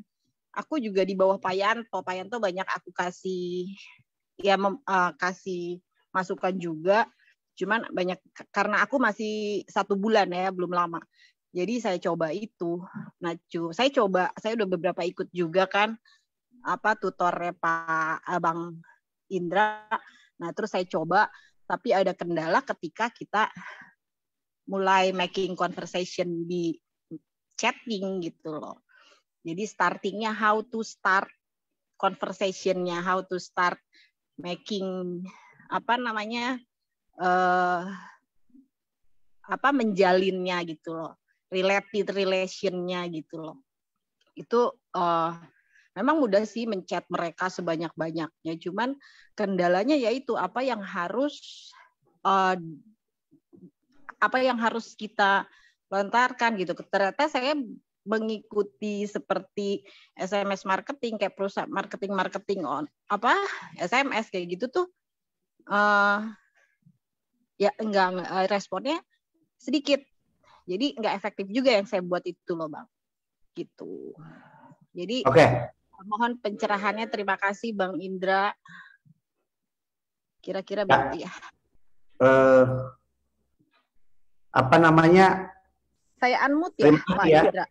Aku juga di bawah Pak Yanto. Pak Yanto banyak aku kasih kasih masukan juga. Cuman banyak karena aku masih 1 bulan ya, belum lama. Jadi saya coba itu. Nah, saya udah beberapa ikut juga kan tutornya Pak Abang Indra. Nah, terus saya coba, tapi ada kendala ketika kita mulai making conversation di chatting gitu loh. Jadi startingnya how to start conversationnya, how to start making menjalinnya gitu loh, related relationnya gitu loh. Itu memang mudah sih menchat mereka sebanyak-banyaknya, cuman kendalanya yaitu apa yang harus kita lontarkan gitu. Ternyata saya mengikuti seperti SMS marketing kayak perusahaan marketing on SMS kayak gitu tuh ya enggak responnya sedikit. Jadi enggak efektif juga yang saya buat itu loh, Bang. Gitu. Jadi mohon pencerahannya, terima kasih Bang Indra. Kira-kira begitu ya. Saya unmute ya, Pak Indra.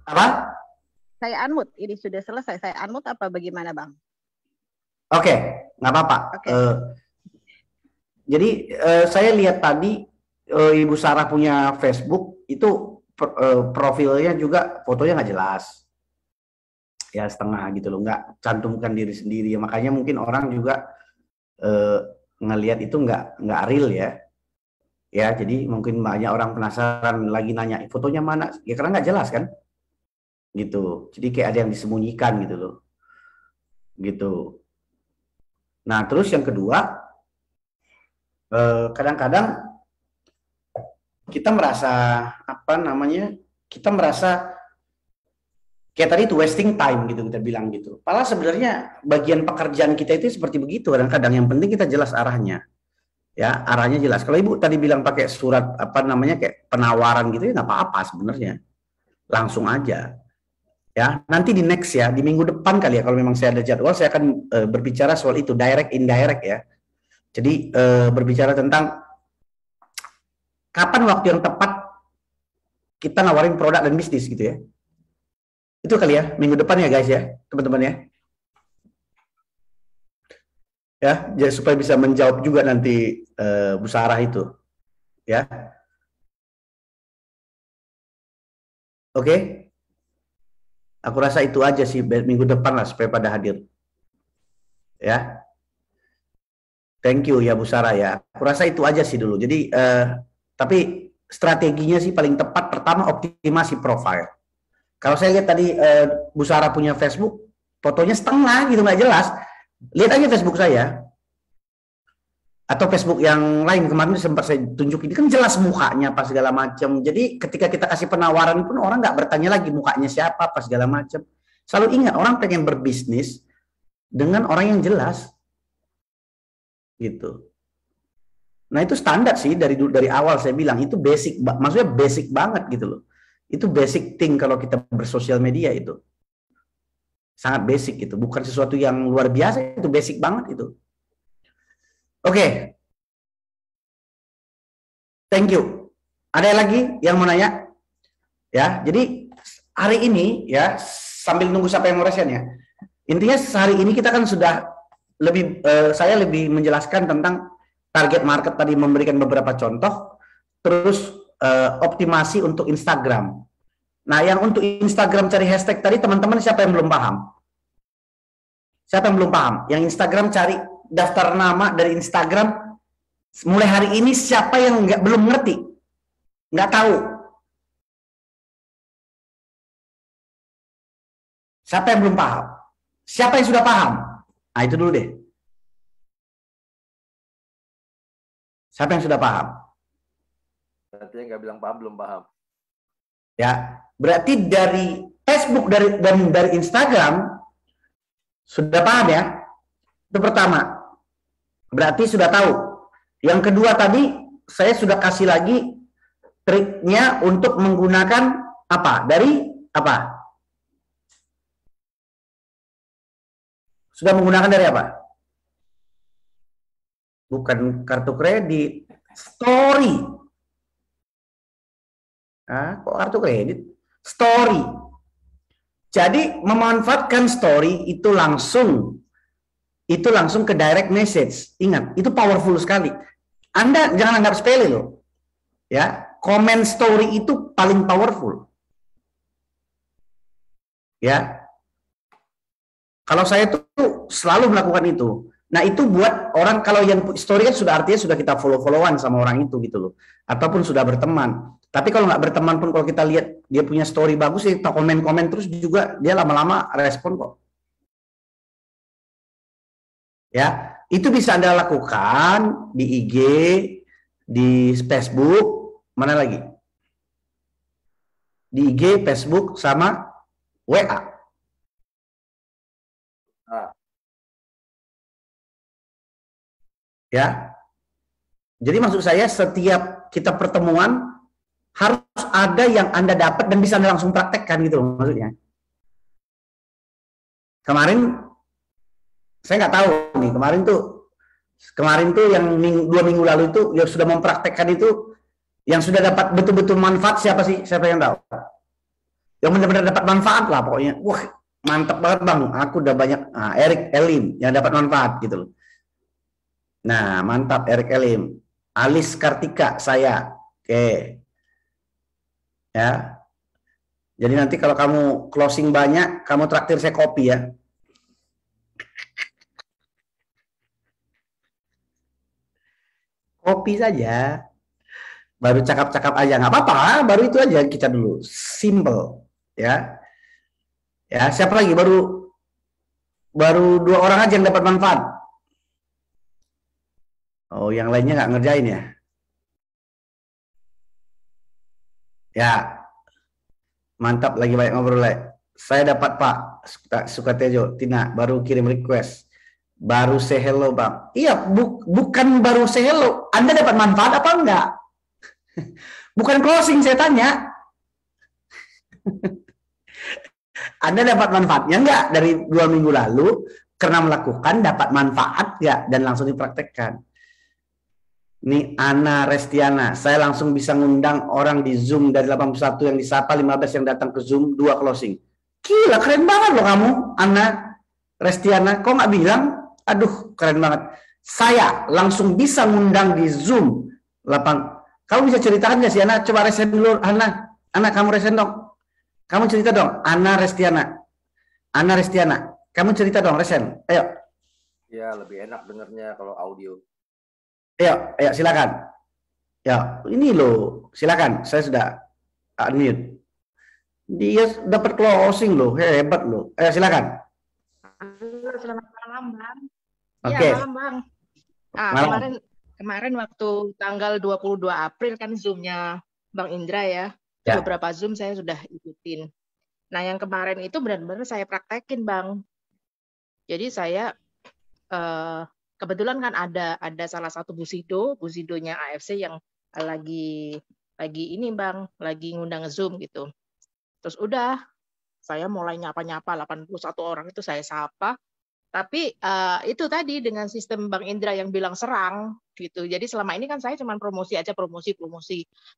Apa? Saya unmute. Ini sudah selesai. Saya unmute apa bagaimana, Bang? Oke, nggak apa-apa. Jadi saya lihat tadi Ibu Sarah punya Facebook itu profilnya juga fotonya nggak jelas. Ya setengah gitu loh, nggak cantumkan diri sendiri. Makanya mungkin orang juga ngelihat itu nggak real ya. Ya, jadi mungkin banyak orang penasaran lagi nanya fotonya mana, ya karena nggak jelas kan, gitu. Jadi kayak ada yang disembunyikan gitu loh, gitu. Nah, terus yang kedua, kadang-kadang kita merasa apa namanya, kita merasa kayak tadi itu wasting time gitu kita bilang gitu. Padahal sebenarnya bagian pekerjaan kita itu seperti begitu kadang-kadang. Yang penting kita jelas arahnya, ya arahnya jelas. Kalau ibu tadi bilang pakai surat apa namanya kayak penawaran gitu ya nggak apa-apa sebenarnya, langsung aja. Ya nanti di next ya di minggu depan kali ya kalau memang saya ada jadwal saya akan berbicara soal itu direct indirect ya. Jadi berbicara tentang kapan waktu yang tepat kita nawarin produk dan bisnis gitu ya. Itu kali ya minggu depan ya guys ya teman-teman ya. Ya jadi supaya bisa menjawab juga nanti Bu Sarah itu ya. Oke. Aku rasa itu aja sih minggu depan lah supaya pada hadir. Ya. Thank you ya Bu Sarah ya. Aku rasa itu aja sih dulu. Jadi tapi strateginya sih paling tepat pertama optimasi profile. Kalau saya lihat tadi Bu Sarah punya Facebook, fotonya setengah gitu nggak jelas. Lihat aja Facebook saya atau Facebook yang lain kemarin sempat saya tunjukin kan jelas mukanya apa segala macam. Jadi ketika kita kasih penawaran pun orang nggak bertanya lagi mukanya siapa apa segala macam. Selalu ingat orang pengen berbisnis dengan orang yang jelas gitu. Nah itu standar sih dari awal saya bilang itu basic, maksudnya basic banget gitu loh. Itu basic thing kalau kita bersosial media itu sangat basic gitu, bukan sesuatu yang luar biasa, itu basic banget itu. Oke. Thank you. Ada lagi yang mau nanya? Ya, jadi hari ini ya sambil nunggu siapa yang mau resen ya. Intinya hari ini kita kan sudah lebih saya lebih menjelaskan tentang target market tadi, memberikan beberapa contoh, terus optimasi untuk Instagram. Nah, yang untuk Instagram cari hashtag tadi teman-teman siapa yang belum paham? Siapa yang belum paham? Yang Instagram cari daftar nama dari Instagram mulai hari ini siapa yang belum ngerti? Nggak tahu. Siapa yang belum paham? Siapa yang sudah paham? Nah, itu dulu deh. Siapa yang sudah paham? Berarti yang nggak bilang paham belum paham. Ya, berarti dari Facebook dan dari Instagram sudah paham ya? Itu pertama. Berarti sudah tahu. Yang kedua tadi saya sudah kasih lagi triknya untuk menggunakan apa? Dari apa? Sudah menggunakan dari apa? Bukan kartu kredit, story. Kok kartu kredit? Story. Jadi memanfaatkan story itu langsung ke direct message. Ingat, itu powerful sekali. Anda jangan anggap sepele loh. Ya, comment story itu paling powerful. Ya. Kalau saya tuh selalu melakukan itu. Nah, itu buat orang kalau yang story kan sudah artinya sudah kita follow-followan sama orang itu gitu loh. Ataupun sudah berteman. Tapi kalau nggak berteman pun kalau kita lihat dia punya story bagus, kita komen-komen terus juga dia lama-lama respon kok. Ya, itu bisa Anda lakukan di IG, di Facebook, mana lagi? Di IG, Facebook, sama WA. Ya. Jadi maksud saya setiap kita pertemuan harus ada yang Anda dapat dan bisa Anda langsung praktekkan gitu loh maksudnya. Kemarin saya nggak tahu nih, kemarin tuh yang 2 minggu lalu itu yang sudah mempraktekkan itu, yang sudah dapat betul-betul manfaat siapa sih? Siapa yang tahu? Yang benar-benar dapat manfaat lah pokoknya. Wah, mantap banget Bang, aku udah banyak. Eric Elim yang dapat manfaat gitu loh. Nah, mantap Eric Elim. Alis Kartika saya. Oke. Ya. Jadi nanti kalau kamu closing banyak, kamu traktir saya kopi ya. Kopi saja. Baru cakap-cakap aja, nggak apa-apa, baru itu aja kita dulu, simple, ya. Ya, siapa lagi? Baru 2 orang aja yang dapat manfaat. Oh, yang lainnya nggak ngerjain ya? Ya, mantap, lagi banyak ngobrol, Saya dapat Pak Sukatejo, Tina, baru kirim request. Baru say hello, Bang. Iya, bukan baru say hello. Anda dapat manfaat apa enggak? Bukan closing saya tanya. Anda dapat manfaatnya enggak dari 2 minggu lalu? Karena melakukan dapat manfaat ya, dan langsung dipraktekkan. Ini Ana Restiana, saya langsung bisa ngundang orang di Zoom dari 81 yang disapa, 15 yang datang ke Zoom, 2 closing. Gila, keren banget loh kamu, Ana Restiana. Kok nggak bilang? Aduh, keren banget. Saya langsung bisa ngundang di Zoom. Kamu bisa ceritakan nggak sih, Ana? Coba resen dulu, Ana. Ana, kamu resen dong. Kamu cerita dong, Ana Restiana. Ana Restiana, kamu cerita dong, resen. Ayo. Ya, lebih enak dengernya kalau audio. Ayo, silakan. Ya, ini loh, silakan. Saya sudah unmute. Dia dapat closing loh, hebat loh. Ayo, silakan. Halo, selamat malam, Bang. Oke. Iya, malam, Bang. Malam. Kemarin waktu tanggal 22 April kan Zoom-nya Bang Indra ya. Ya. Beberapa Zoom saya sudah ikutin. Nah, yang kemarin itu benar-benar saya praktekin, Bang. Jadi saya kebetulan kan ada salah satu busidonya AFC yang lagi ini, Bang, lagi ngundang Zoom gitu. Terus udah saya mulai nyapa-nyapa 81 orang itu saya sapa. Tapi itu tadi dengan sistem Bang Indra yang bilang serang gitu. Jadi selama ini kan saya cuma promosi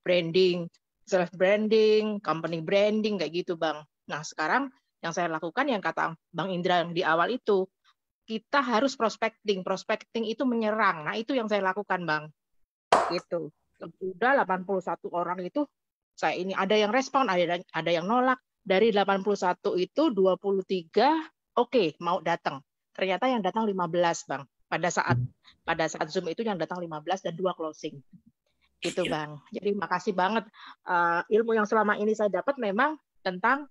branding, self branding, company branding kayak gitu, Bang. Nah, sekarang yang saya lakukan yang kata Bang Indra yang di awal itu, kita harus prospecting. Prospecting itu menyerang. Nah, itu yang saya lakukan, Bang. Gitu. Udah 81 orang itu saya ini ada yang respon, ada yang nolak. Dari 81 itu 23 oke, mau datang. Ternyata yang datang 15, Bang. Pada saat Zoom itu yang datang 15 dan 2 closing. Gitu, Bang. Jadi makasih banget ilmu yang selama ini saya dapat memang tentang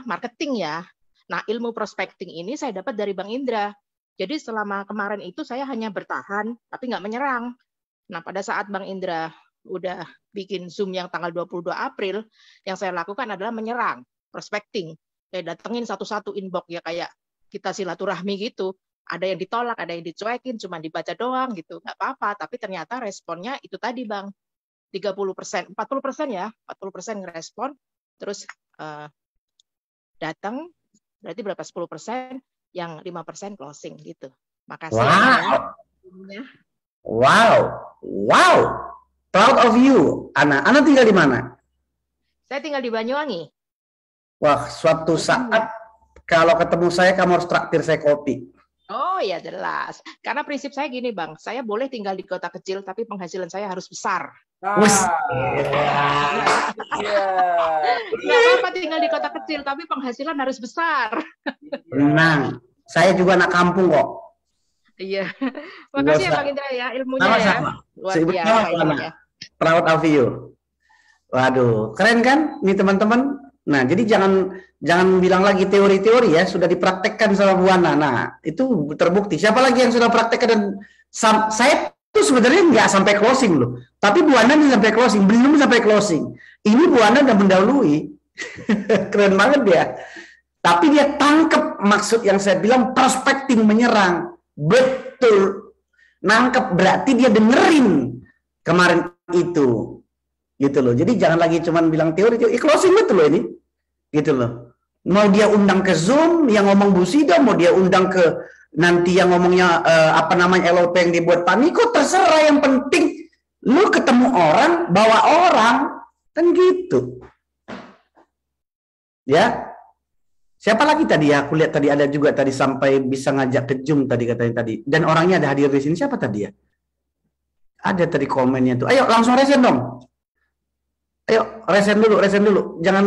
marketing ya. Nah, ilmu prospecting ini saya dapat dari Bang Indra. Jadi selama kemarin itu saya hanya bertahan, tapi nggak menyerang. Nah, pada saat Bang Indra udah bikin Zoom yang tanggal 22 April, yang saya lakukan adalah menyerang, prospecting. Saya datengin satu-satu inbox ya kayak kita silaturahmi gitu. Ada yang ditolak, ada yang dicuekin, cuma dibaca doang gitu. Nggak apa-apa, tapi ternyata responnya itu tadi, Bang. 30%, 40% ya, 40% ngerespon, terus datang, berarti berapa 10%, yang 5% closing gitu. Makasih. Wow. Proud of you, Ana. Ana tinggal di mana? Saya tinggal di Banyuwangi. Wah, suatu saat kalau ketemu saya kamu harus traktir saya kopi. Oh ya jelas. Karena prinsip saya gini, Bang. Saya boleh tinggal di kota kecil, tapi penghasilan saya harus besar. Nggak apa-apa tinggal di kota kecil, tapi penghasilan harus besar. Tenang, saya juga anak kampung kok. Iya. Makasih ya Bang Indra ya, ilmunya sama-sama. Ya. Luar biasa ilmunya. Proud of you. Waduh, keren kan nih teman-teman? Nah, jadi jangan bilang lagi teori-teori ya, sudah dipraktekkan sama Bu Ana. Nah, itu terbukti. Siapa lagi yang sudah praktekkan dan saya tuh sebenarnya nggak sampai closing loh. Tapi Bu Ana sampai closing, belum sampai closing. Ini Bu Ana udah mendahului. Keren banget dia. Tapi dia tangkep maksud yang saya bilang prospecting menyerang. Betul. Nangkep berarti dia dengerin kemarin itu. Gitu loh. Jadi jangan lagi cuman bilang teori, closing betul loh ini. Gitu loh. Mau dia undang ke Zoom yang ngomong Bu Sida, mau dia undang ke nanti yang ngomongnya LOP yang dibuat Paniko, terserah, yang penting lu ketemu orang, bawa orang, kan gitu. Ya. Siapa lagi tadi ya? Aku lihat tadi ada juga tadi sampai bisa ngajak ke Zoom tadi katanya tadi. Dan orangnya ada hadir di sini. Siapa tadi ya? Ada tadi komennya tuh. Ayo langsung resen dong. Ayo resen dulu. Jangan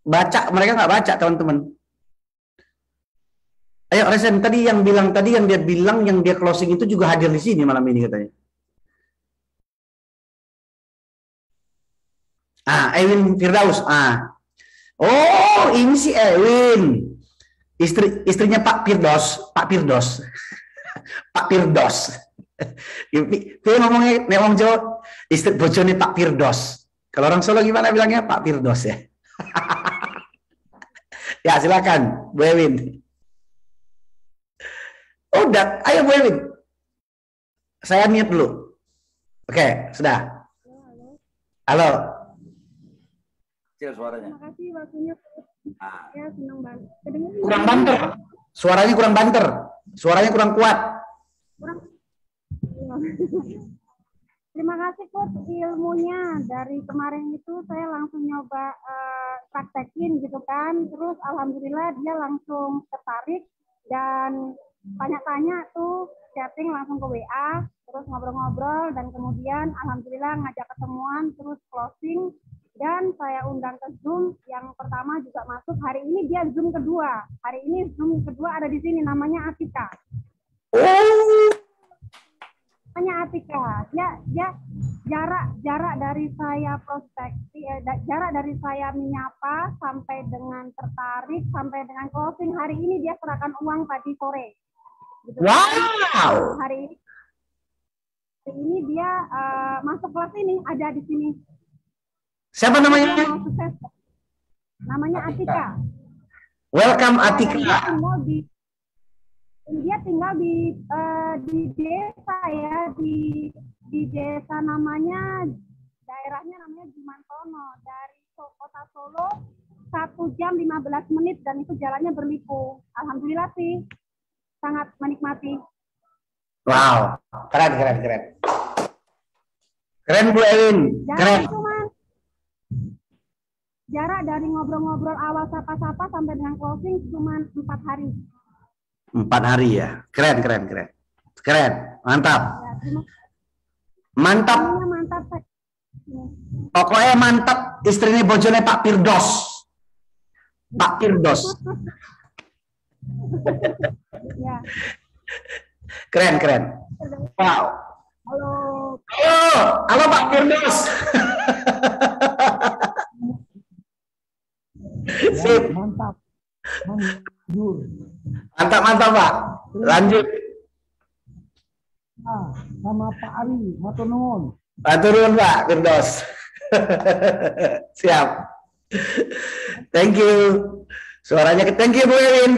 baca, mereka nggak baca teman-teman. Ayo resen, tadi yang dia bilang yang dia closing itu juga hadir di sini malam ini katanya. Ewin Firdaus. Oh, ini si Ewin. Istrinya Pak Firdaus. Pak Firdaus. Pak Firdaus. Dia ngomongnya ngomong Jawa, istri bojone Pak Firdaus. Kalau orang Solo gimana bilangnya? Pak Firdaus ya. Ya, silakan Bu Ewin. Udah, ayo Bu Ewin. Saya mute dulu. Oke, sudah. Halo. Kecil suaranya. Terima kasih waktunya. Ya, senang banget. Kurang banter. Suaranya kurang banter. Suaranya kurang kuat. Terima kasih Coach ilmunya. Dari kemarin itu saya langsung nyoba praktekin gitu kan. Terus alhamdulillah dia langsung tertarik dan tanya-tanya tuh, chatting langsung ke WA, terus ngobrol-ngobrol dan kemudian alhamdulillah ngajak ketemuan, terus closing dan saya undang ke Zoom. Yang pertama juga masuk. Hari ini dia Zoom kedua. Hari ini Zoom kedua ada di sini, namanya Atika. Namanya Atika. Dia jarak dari saya prospeksi, jarak dari saya menyapa sampai dengan tertarik sampai dengan closing. Hari ini dia serahkan uang tadi sore. Gitu. Wow. Hari ini dia masuk kelas ini, ada di sini. Siapa namanya? Namanya Atika. Welcome Atika. Dia tinggal di desa ya, di desa namanya, daerahnya namanya Jumantono. Dari kota Solo 1 jam 15 menit dan itu jalannya berliku. Alhamdulillah sih, sangat menikmati. Wow, keren. Keren Bu Ewin, keren. Jarak dari ngobrol-ngobrol awal sapa-sapa sampai dengan closing cuma 4 hari. 4 hari ya, keren, mantap. Ya, mantap. Pokoknya mantap, istrinya bojone Pak Firdaus. Pak Firdaus. Ya. Keren. Wow. Halo Pak Firdaus. Sip. Mantap Pak. Lanjut. Sama Pak Ari, matur nuwun. Matur nuwun Pak Firdaus. Siap. Thank you. Suaranya thank you Bu Ewin.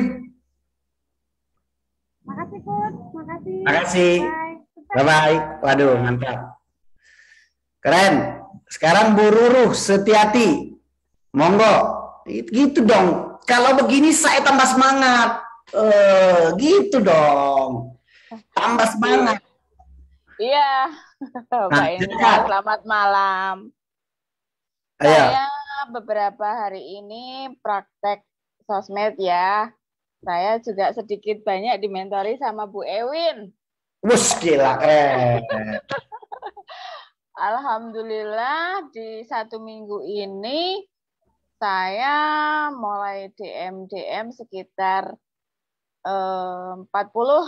Makasih Coach, makasih. Makasih. Bye. Waduh, mantap. Keren. Sekarang Bu Ruruh Setiati. Monggo. Gitu dong. Kalau begini saya tambah semangat. Gitu dong. Tambah semangat. Iya. Pak Indra, selamat malam. Ayo. Saya beberapa hari ini praktek sosmed ya. Saya juga sedikit banyak dimentori sama Bu Ewin. Wus, gila, keren. Alhamdulillah di 1 minggu ini saya mulai DM sekitar 40,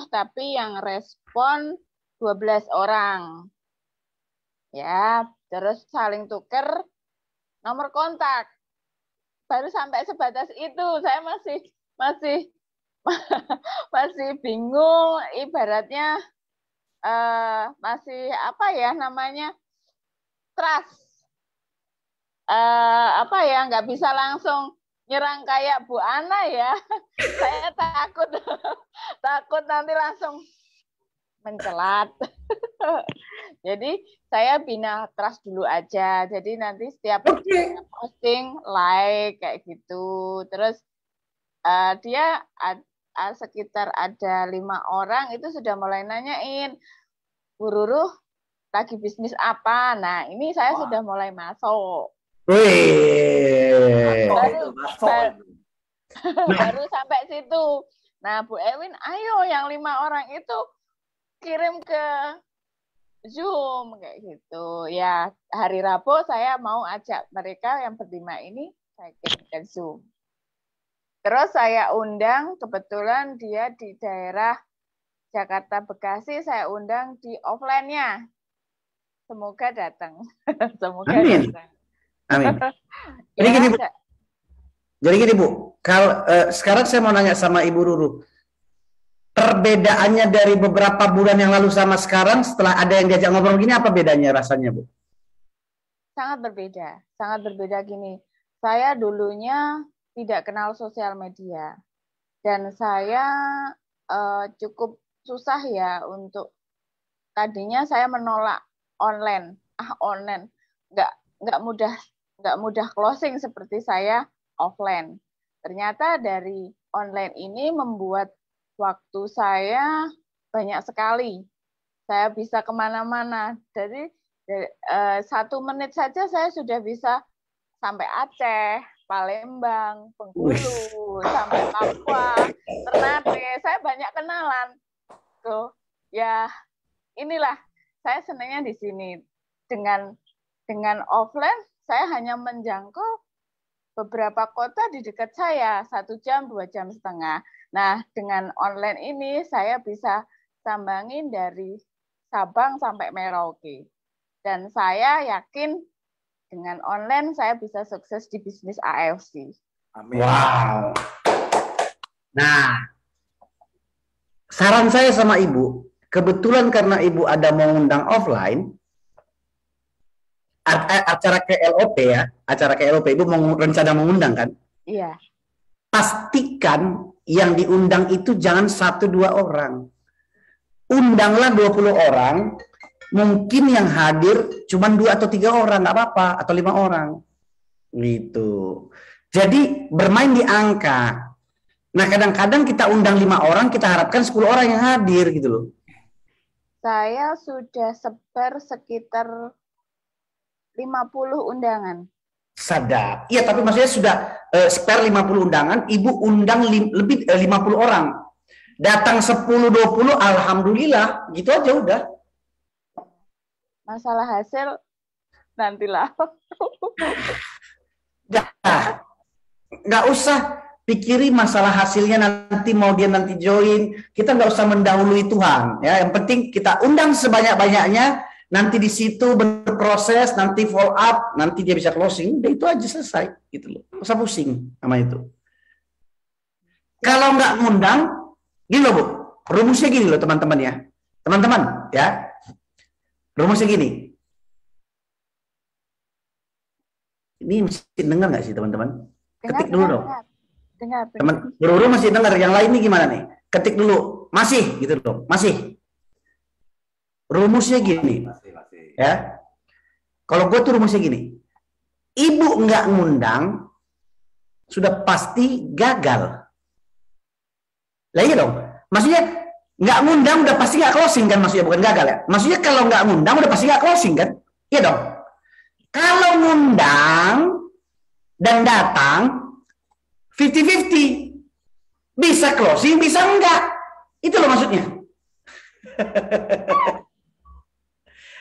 tapi yang respon 12 orang. Ya, terus saling tuker nomor kontak. Baru sampai sebatas itu, saya masih bingung, ibaratnya masih apa ya namanya, trust. Nggak bisa langsung nyerang kayak Bu Ana ya. Saya takut nanti langsung mencelat. Jadi saya bina trust dulu aja. Jadi nanti setiap posting like kayak gitu. Terus dia sekitar ada 5 orang itu sudah mulai nanyain, Bu Ruruh lagi bisnis apa? Nah ini saya sudah mulai masuk. Baru sampai situ. Nah, Bu Ewin, ayo yang 5 orang itu kirim ke Zoom kayak gitu. Ya, hari Rabu saya mau ajak mereka yang berlima ini saya kirim ke Zoom. Terus saya undang, kebetulan dia di daerah Jakarta Bekasi, saya undang di offline-nya. Semoga datang. Semoga Amin. datang. Amin. Jadi gini Bu. Jadi gini Bu, kalau sekarang saya mau nanya sama Ibu Ruru, perbedaannya dari beberapa bulan yang lalu sama sekarang setelah ada yang diajak ngobrol gini, apa bedanya rasanya Bu? Sangat berbeda gini. Saya dulunya tidak kenal sosial media dan saya cukup susah ya untuk, tadinya saya menolak online, online nggak mudah closing seperti saya offline. Ternyata dari online ini membuat waktu saya banyak sekali. Saya bisa kemana-mana. Jadi 1 menit saja saya sudah bisa sampai Aceh, Palembang, Bengkulu, sampai Papua, Ternate. Saya banyak kenalan. Tuh, ya inilah saya senangnya di sini. Dengan offline saya hanya menjangkau beberapa kota di dekat saya, 1 jam, 2 jam setengah. Nah, dengan online ini saya bisa sambangin dari Sabang sampai Merauke. Dan saya yakin dengan online saya bisa sukses di bisnis AFC. Amin. Wow. Nah, saran saya sama Ibu, kebetulan karena Ibu ada mau undang offline, acara KLOP ya, acara KLOP, Ibu mau rencana mengundang kan? Iya. Pastikan yang diundang itu jangan 1-2 orang. Undanglah 20 orang, mungkin yang hadir cuma 2 atau 3 orang, nggak apa-apa, atau 5 orang. Gitu. Jadi bermain di angka. Nah, kadang-kadang kita undang 5 orang, kita harapkan 10 orang yang hadir gitu loh. Saya sudah sebar sekitar 50 undangan. Sadar. Iya, tapi maksudnya sudah spare 50 undangan, Ibu undang lebih 50 orang. Datang 10-20, alhamdulillah, gitu aja udah. Masalah hasil nantilah. Nggak usah pikiri masalah hasilnya nanti mau dia nanti join. Kita nggak usah mendahului Tuhan. Ya, yang penting kita undang sebanyak-banyaknya. Nanti di situ berproses, nanti follow up, nanti dia bisa closing. Udah itu aja selesai, gitu loh. Nggak usah pusing sama itu. Kalau nggak ngundang, gini loh Bu. Rumusnya gini loh teman-teman ya. Teman-teman ya. Rumusnya gini. Ini mesti dengar nggak sih teman-teman? Ketik dulu dong. Dengar. Teman, Ruru masih dengar. Yang lain ini gimana nih? Ketik dulu. Masih gitu dong. Masih. Rumusnya gini. Ya. Kalau gue tuh rumusnya gini. Ibu nggak ngundang, sudah pasti gagal. Lah iya dong. Maksudnya nggak ngundang udah pasti nggak closing kan, maksudnya bukan gagal ya. Maksudnya kalau nggak ngundang udah pasti nggak closing kan. Iya dong. Kalau ngundang dan datang 50-50. Bisa closing, bisa enggak. Itu loh maksudnya.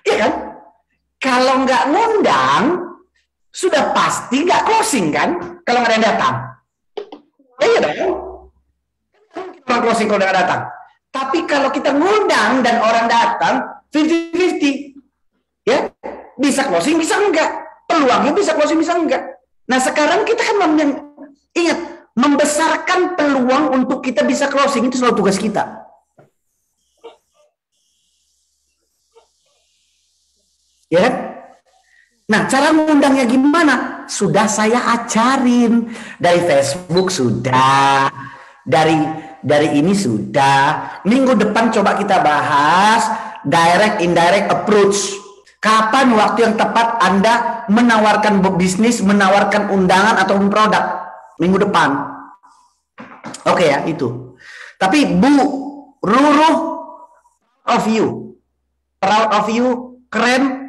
Iya kan? Kalau nggak ngundang sudah pasti nggak closing kan. Kalau nggak ada yang datang. Iya dong. Orang closing kalau nggak datang. Tapi kalau kita ngundang dan orang datang 50-50, ya bisa closing bisa enggak, peluangnya bisa closing bisa enggak. Nah sekarang kita kan ingat membesarkan peluang untuk kita bisa closing, itu selalu tugas kita. Ya kan? Nah cara mengundangnya gimana? Sudah saya ajarin dari Facebook sudah, dari ini sudah. Minggu depan coba kita bahas direct indirect approach. Kapan waktu yang tepat Anda menawarkan bisnis, menawarkan undangan atau produk? Minggu depan. Oke ya, itu. Tapi Bu Ruru, proud of you, keren.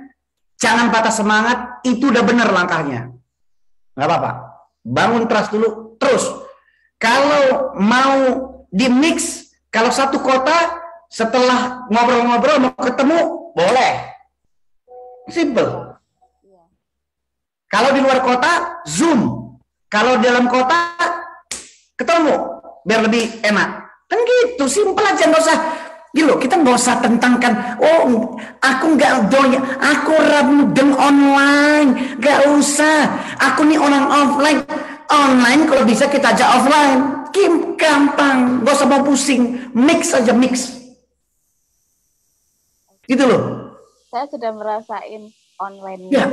Jangan patah semangat, itu udah bener langkahnya. Nggak apa-apa. Bangun trust dulu, terus. Kalau mau di mix, kalau satu kota setelah ngobrol-ngobrol mau ketemu boleh, simple. Kalau di luar kota Zoom, kalau di dalam kota ketemu biar lebih enak, kan gitu, simple aja. Nggak usah Gitu, kita nggak usah tentangkan, oh aku nggak doyan, aku mudeng online, nggak usah. Aku nih orang offline, online kalau bisa kita ajak offline, gampang, nggak usah mau pusing, mix aja mix, gitu loh. Saya sudah merasain online. Ya,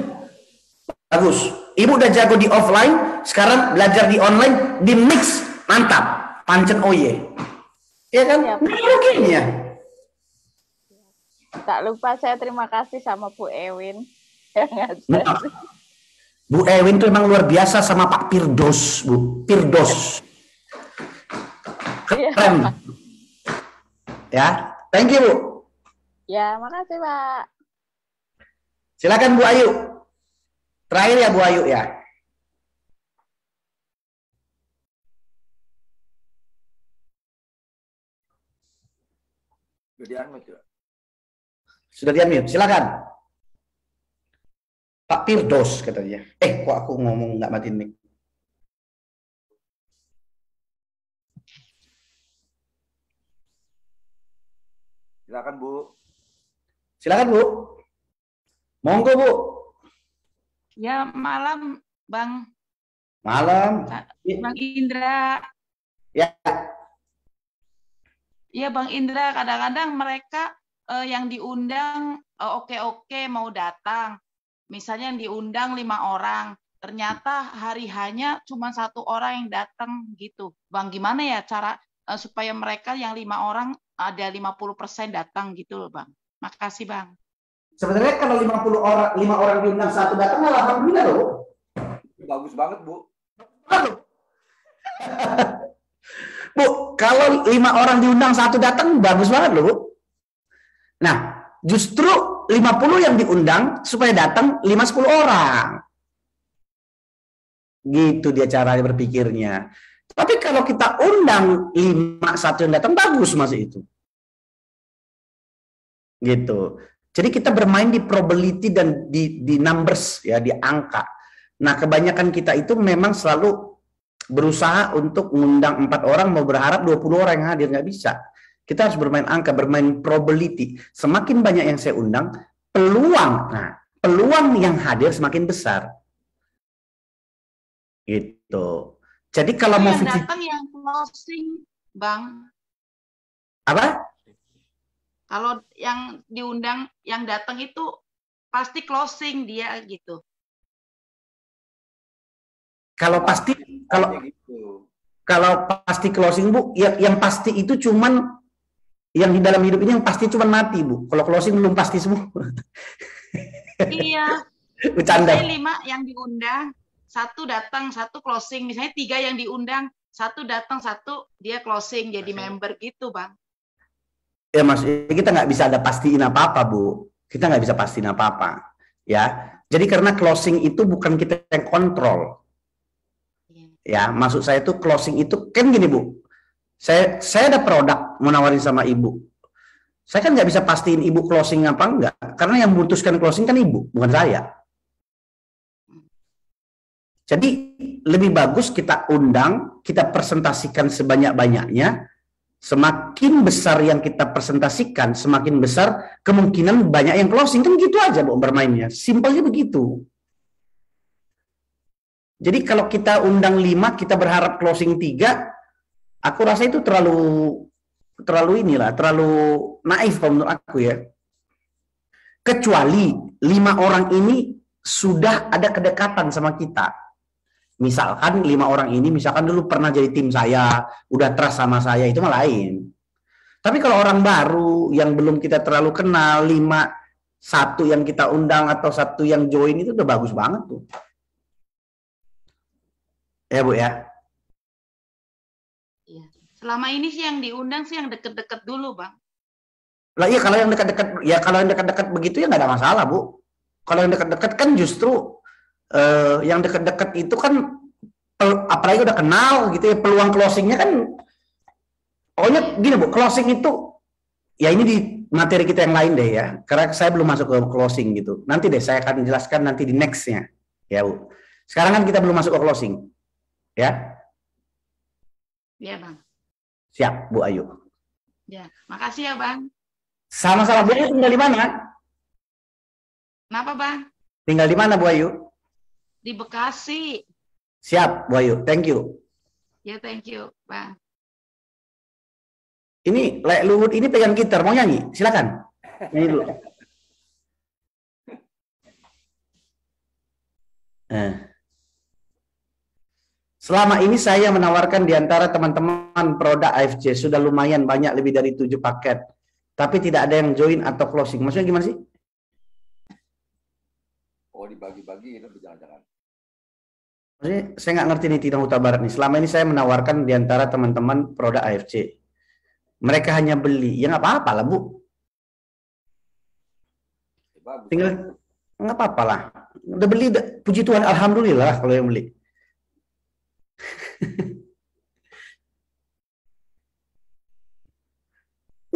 bagus. Ibu udah jago di offline, sekarang belajar di online, di mix, mantap, pancen oye, ya kan? Ya, mungkin ya. Tak lupa saya terima kasih sama Bu Ewin yang ngajar. Nah, Bu Ewin tuh emang luar biasa sama Pak Pirdos, Bu. Pirdos. Keren. Ya, thank you, Bu. Ya, makasih, Pak. Silakan Bu Ayu. Terakhir ya Bu Ayu ya. Sudah di-unmute ya? Sudah di-unmute, silakan. Pak Pirdos katanya. Kok aku ngomong nggak matiin mic? Silakan Bu. Silakan Bu. Monggo Bu. Ya, malam Bang. Malam. Bang Indra. Ya. Iya Bang Indra, kadang-kadang mereka yang diundang oke-oke mau datang. Misalnya yang diundang 5 orang, ternyata hari hanya cuma 1 orang yang datang gitu. Bang, gimana ya cara supaya mereka yang 5 orang ada 50% datang gitu loh Bang. Makasih Bang. Sebenarnya kalau 5 orang diundang 1 datang, alhamdulillah loh. Bagus banget Bu. Bu, kalau 5 orang diundang 1 datang, bagus banget loh Bu. Nah, justru 50 yang diundang supaya datang 5-10 orang. Gitu dia cara berpikirnya. Tapi kalau kita undang 5-1 yang datang, bagus masih itu. Gitu. Jadi kita bermain di probability dan di numbers ya, di angka. Nah, kebanyakan kita itu memang selalu berusaha untuk mengundang 4 orang, mau berharap 20 orang yang hadir, nggak bisa. Kita harus bermain angka, bermain probability. Semakin banyak yang saya undang, peluang yang hadir semakin besar. Gitu. Jadi kalau mau yang datang yang closing, Bang. Apa? Kalau yang diundang, yang datang itu pasti closing dia gitu. Kalau pasti closing Bu, yang pasti itu cuman yang di dalam hidup ini yang pasti cuman mati Bu. Kalau closing belum pasti semua. Iya. Bercanda. Misalnya 5 yang diundang, 1 datang, 1 closing. Misalnya 3 yang diundang, 1 datang, 1 dia closing jadi member gitu Bang. Ya Mas, kita nggak bisa ada pastiin apa-apa Bu. Kita nggak bisa pastiin apa-apa. Ya, jadi karena closing itu bukan kita yang kontrol. Ya, maksud saya itu closing itu kan gini Bu. Saya ada produk mau nawarin sama Ibu. Saya kan nggak bisa pastiin Ibu closing apa enggak, karena yang memutuskan closing kan Ibu, bukan saya. Jadi lebih bagus kita undang, kita presentasikan sebanyak-banyaknya. Semakin besar yang kita presentasikan, semakin besar kemungkinan banyak yang closing. Kan gitu aja Bu bermainnya. Simpelnya begitu. Jadi kalau kita undang 5, kita berharap closing 3, aku rasa itu terlalu naif menurut aku ya. Kecuali 5 orang ini sudah ada kedekatan sama kita. Misalkan 5 orang ini, misalkan dulu pernah jadi tim saya, udah trust sama saya, itu mah lain. Tapi kalau orang baru yang belum kita terlalu kenal, 5, 1 yang kita undang atau 1 yang join itu udah bagus banget tuh. Ya Bu ya. Iya. Selama ini sih yang diundang sih yang deket-deket dulu Bang. Lah iya, kalau yang dekat-dekat begitu ya nggak ada masalah Bu. Kalau yang dekat-dekat kan justru yang dekat-dekat itu kan apalagi udah kenal gitu ya, peluang closingnya kan pokoknya gini Bu, closing itu ya ini di materi kita yang lain deh ya, karena saya belum masuk ke closing gitu. Nanti deh saya akan jelaskan nanti di nextnya ya Bu. Sekarang kan kita belum masuk ke closing ya. Iya Bang. Siap Bu Ayu. Ya, makasih ya Bang. Sama-sama. Bu Ayu tinggal di mana? Kenapa Bang? Tinggal di mana Bu Ayu? Di Bekasi. Siap Bu Ayu, thank you. Ya, thank you Bang. Ini Lek Luhut ini pegang gitar, mau nyanyi? Silakan. Nyanyi dulu. Selama ini saya menawarkan di antara teman-teman produk AFC sudah lumayan banyak, lebih dari 7 paket. Tapi tidak ada yang join atau closing. Maksudnya gimana sih? Oh, dibagi-bagi itu jangan-jangan. Maksudnya saya nggak ngerti nih Tidang Huta Barat nih. Selama ini saya menawarkan di antara teman-teman produk AFC. Mereka hanya beli. Ya nggak apa-apa lah Bu. Bagus. Tinggal nggak apa-apa lah. Udah beli, puji Tuhan, alhamdulillah kalau yang beli.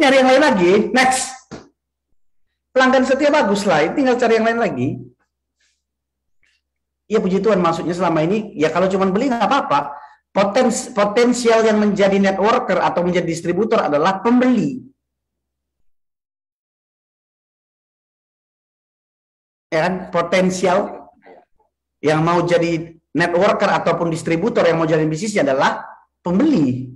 Nyari yang lain lagi, next. Pelanggan setia bagus lah, tinggal cari yang lain lagi. Ya puji Tuhan, maksudnya selama ini, ya kalau cuma beli nggak apa-apa. Potensial yang menjadi networker atau menjadi distributor adalah pembeli. Ya kan, potensial yang mau jadi networker ataupun distributor yang mau jadi bisnisnya adalah pembeli.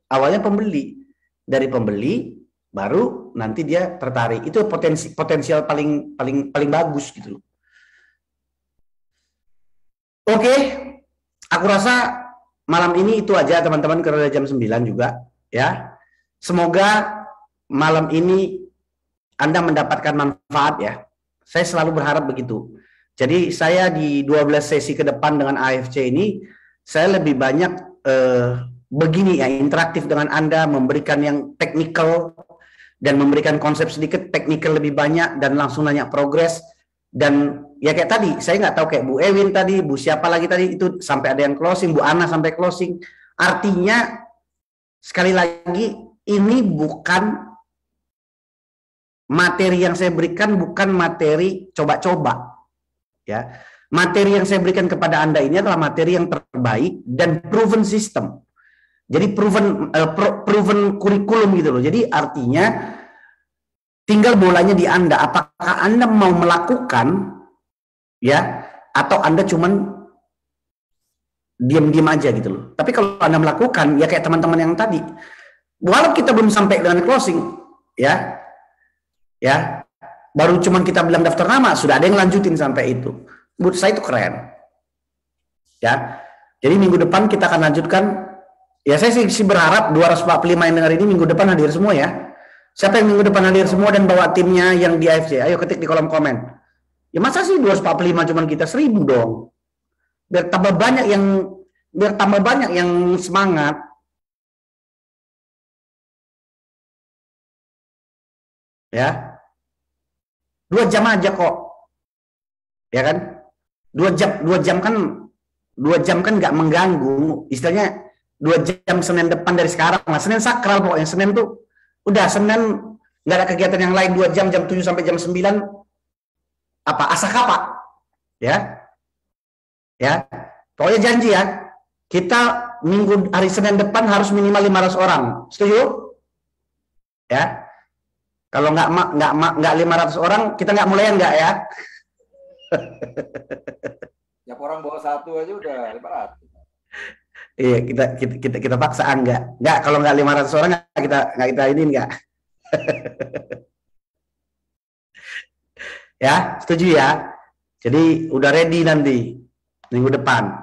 Awalnya pembeli. Dari pembeli baru nanti dia tertarik. Itu potensial paling bagus gitu loh. Oke, aku rasa malam ini itu aja teman-teman, karena jam 9 juga ya. Semoga malam ini Anda mendapatkan manfaat ya. Saya selalu berharap begitu. Jadi saya di 12 sesi ke depan dengan AFC ini, saya lebih banyak begini ya, interaktif dengan Anda, memberikan yang teknikal, dan memberikan konsep sedikit, teknikal lebih banyak, dan langsung nanya progres. Dan ya kayak tadi, saya nggak tahu kayak Bu Ewin tadi, Bu siapa lagi tadi, itu sampai ada yang closing, Bu Ana sampai closing. Artinya, sekali lagi, ini bukan materi yang saya berikan, bukan materi coba-coba. Ya, materi yang saya berikan kepada Anda ini adalah materi yang terbaik dan proven system. Jadi proven kurikulum gitu loh. Jadi artinya tinggal bolanya di Anda. Apakah Anda mau melakukan ya, atau Anda cuman diam-diam aja gitu loh. Tapi kalau Anda melakukan, ya kayak teman-teman yang tadi, walau kita belum sampai dengan closing, ya, baru cuman kita bilang daftar nama, sudah ada yang lanjutin sampai itu. Menurut saya itu keren. Ya. Jadi minggu depan kita akan lanjutkan. Ya saya sih berharap 245 yang dengar ini minggu depan hadir semua ya. Siapa yang minggu depan hadir semua dan bawa timnya yang di AFC? Ayo ketik di kolom komen. Ya masa sih 245 cuman kita 1000 dong. Biar tambah banyak yang semangat. Ya. 2 jam aja kok. Ya kan? 2 jam kan nggak mengganggu. Istilahnya 2 jam Senin depan dari sekarang. Nah, Senin sakral pokoknya. Senin tuh udah, Senin nggak ada kegiatan yang lain. 2 jam 7 sampai jam 9 apa asakapa. Ya. Ya. Pokoknya janji ya. Kita hari Senin depan harus minimal 500 orang. Setuju? Ya. Kalau nggak 500 orang, kita nggak mulai nggak ya? Ya orang bawa 1 aja udah 500. Iya, kita paksa enggak. Kalau nggak 500 orang nggak kita ini enggak. Ya, setuju ya? Jadi udah ready nanti minggu depan.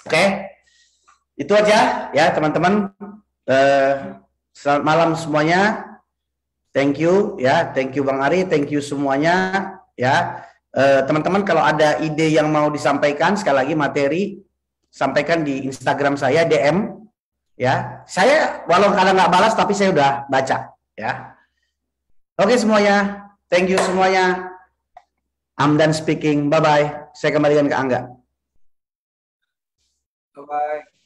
Oke. Itu aja ya, teman-teman. Selamat malam semuanya. Thank you ya, thank you Bang Ari, thank you semuanya ya. Teman-teman kalau ada ide yang mau disampaikan, sekali lagi materi, sampaikan di Instagram saya, DM ya. Saya walau kadang nggak balas tapi saya udah baca ya. Oke semuanya, thank you semuanya. I'm done speaking, bye bye. Saya kembalikan ke Angga. Bye bye.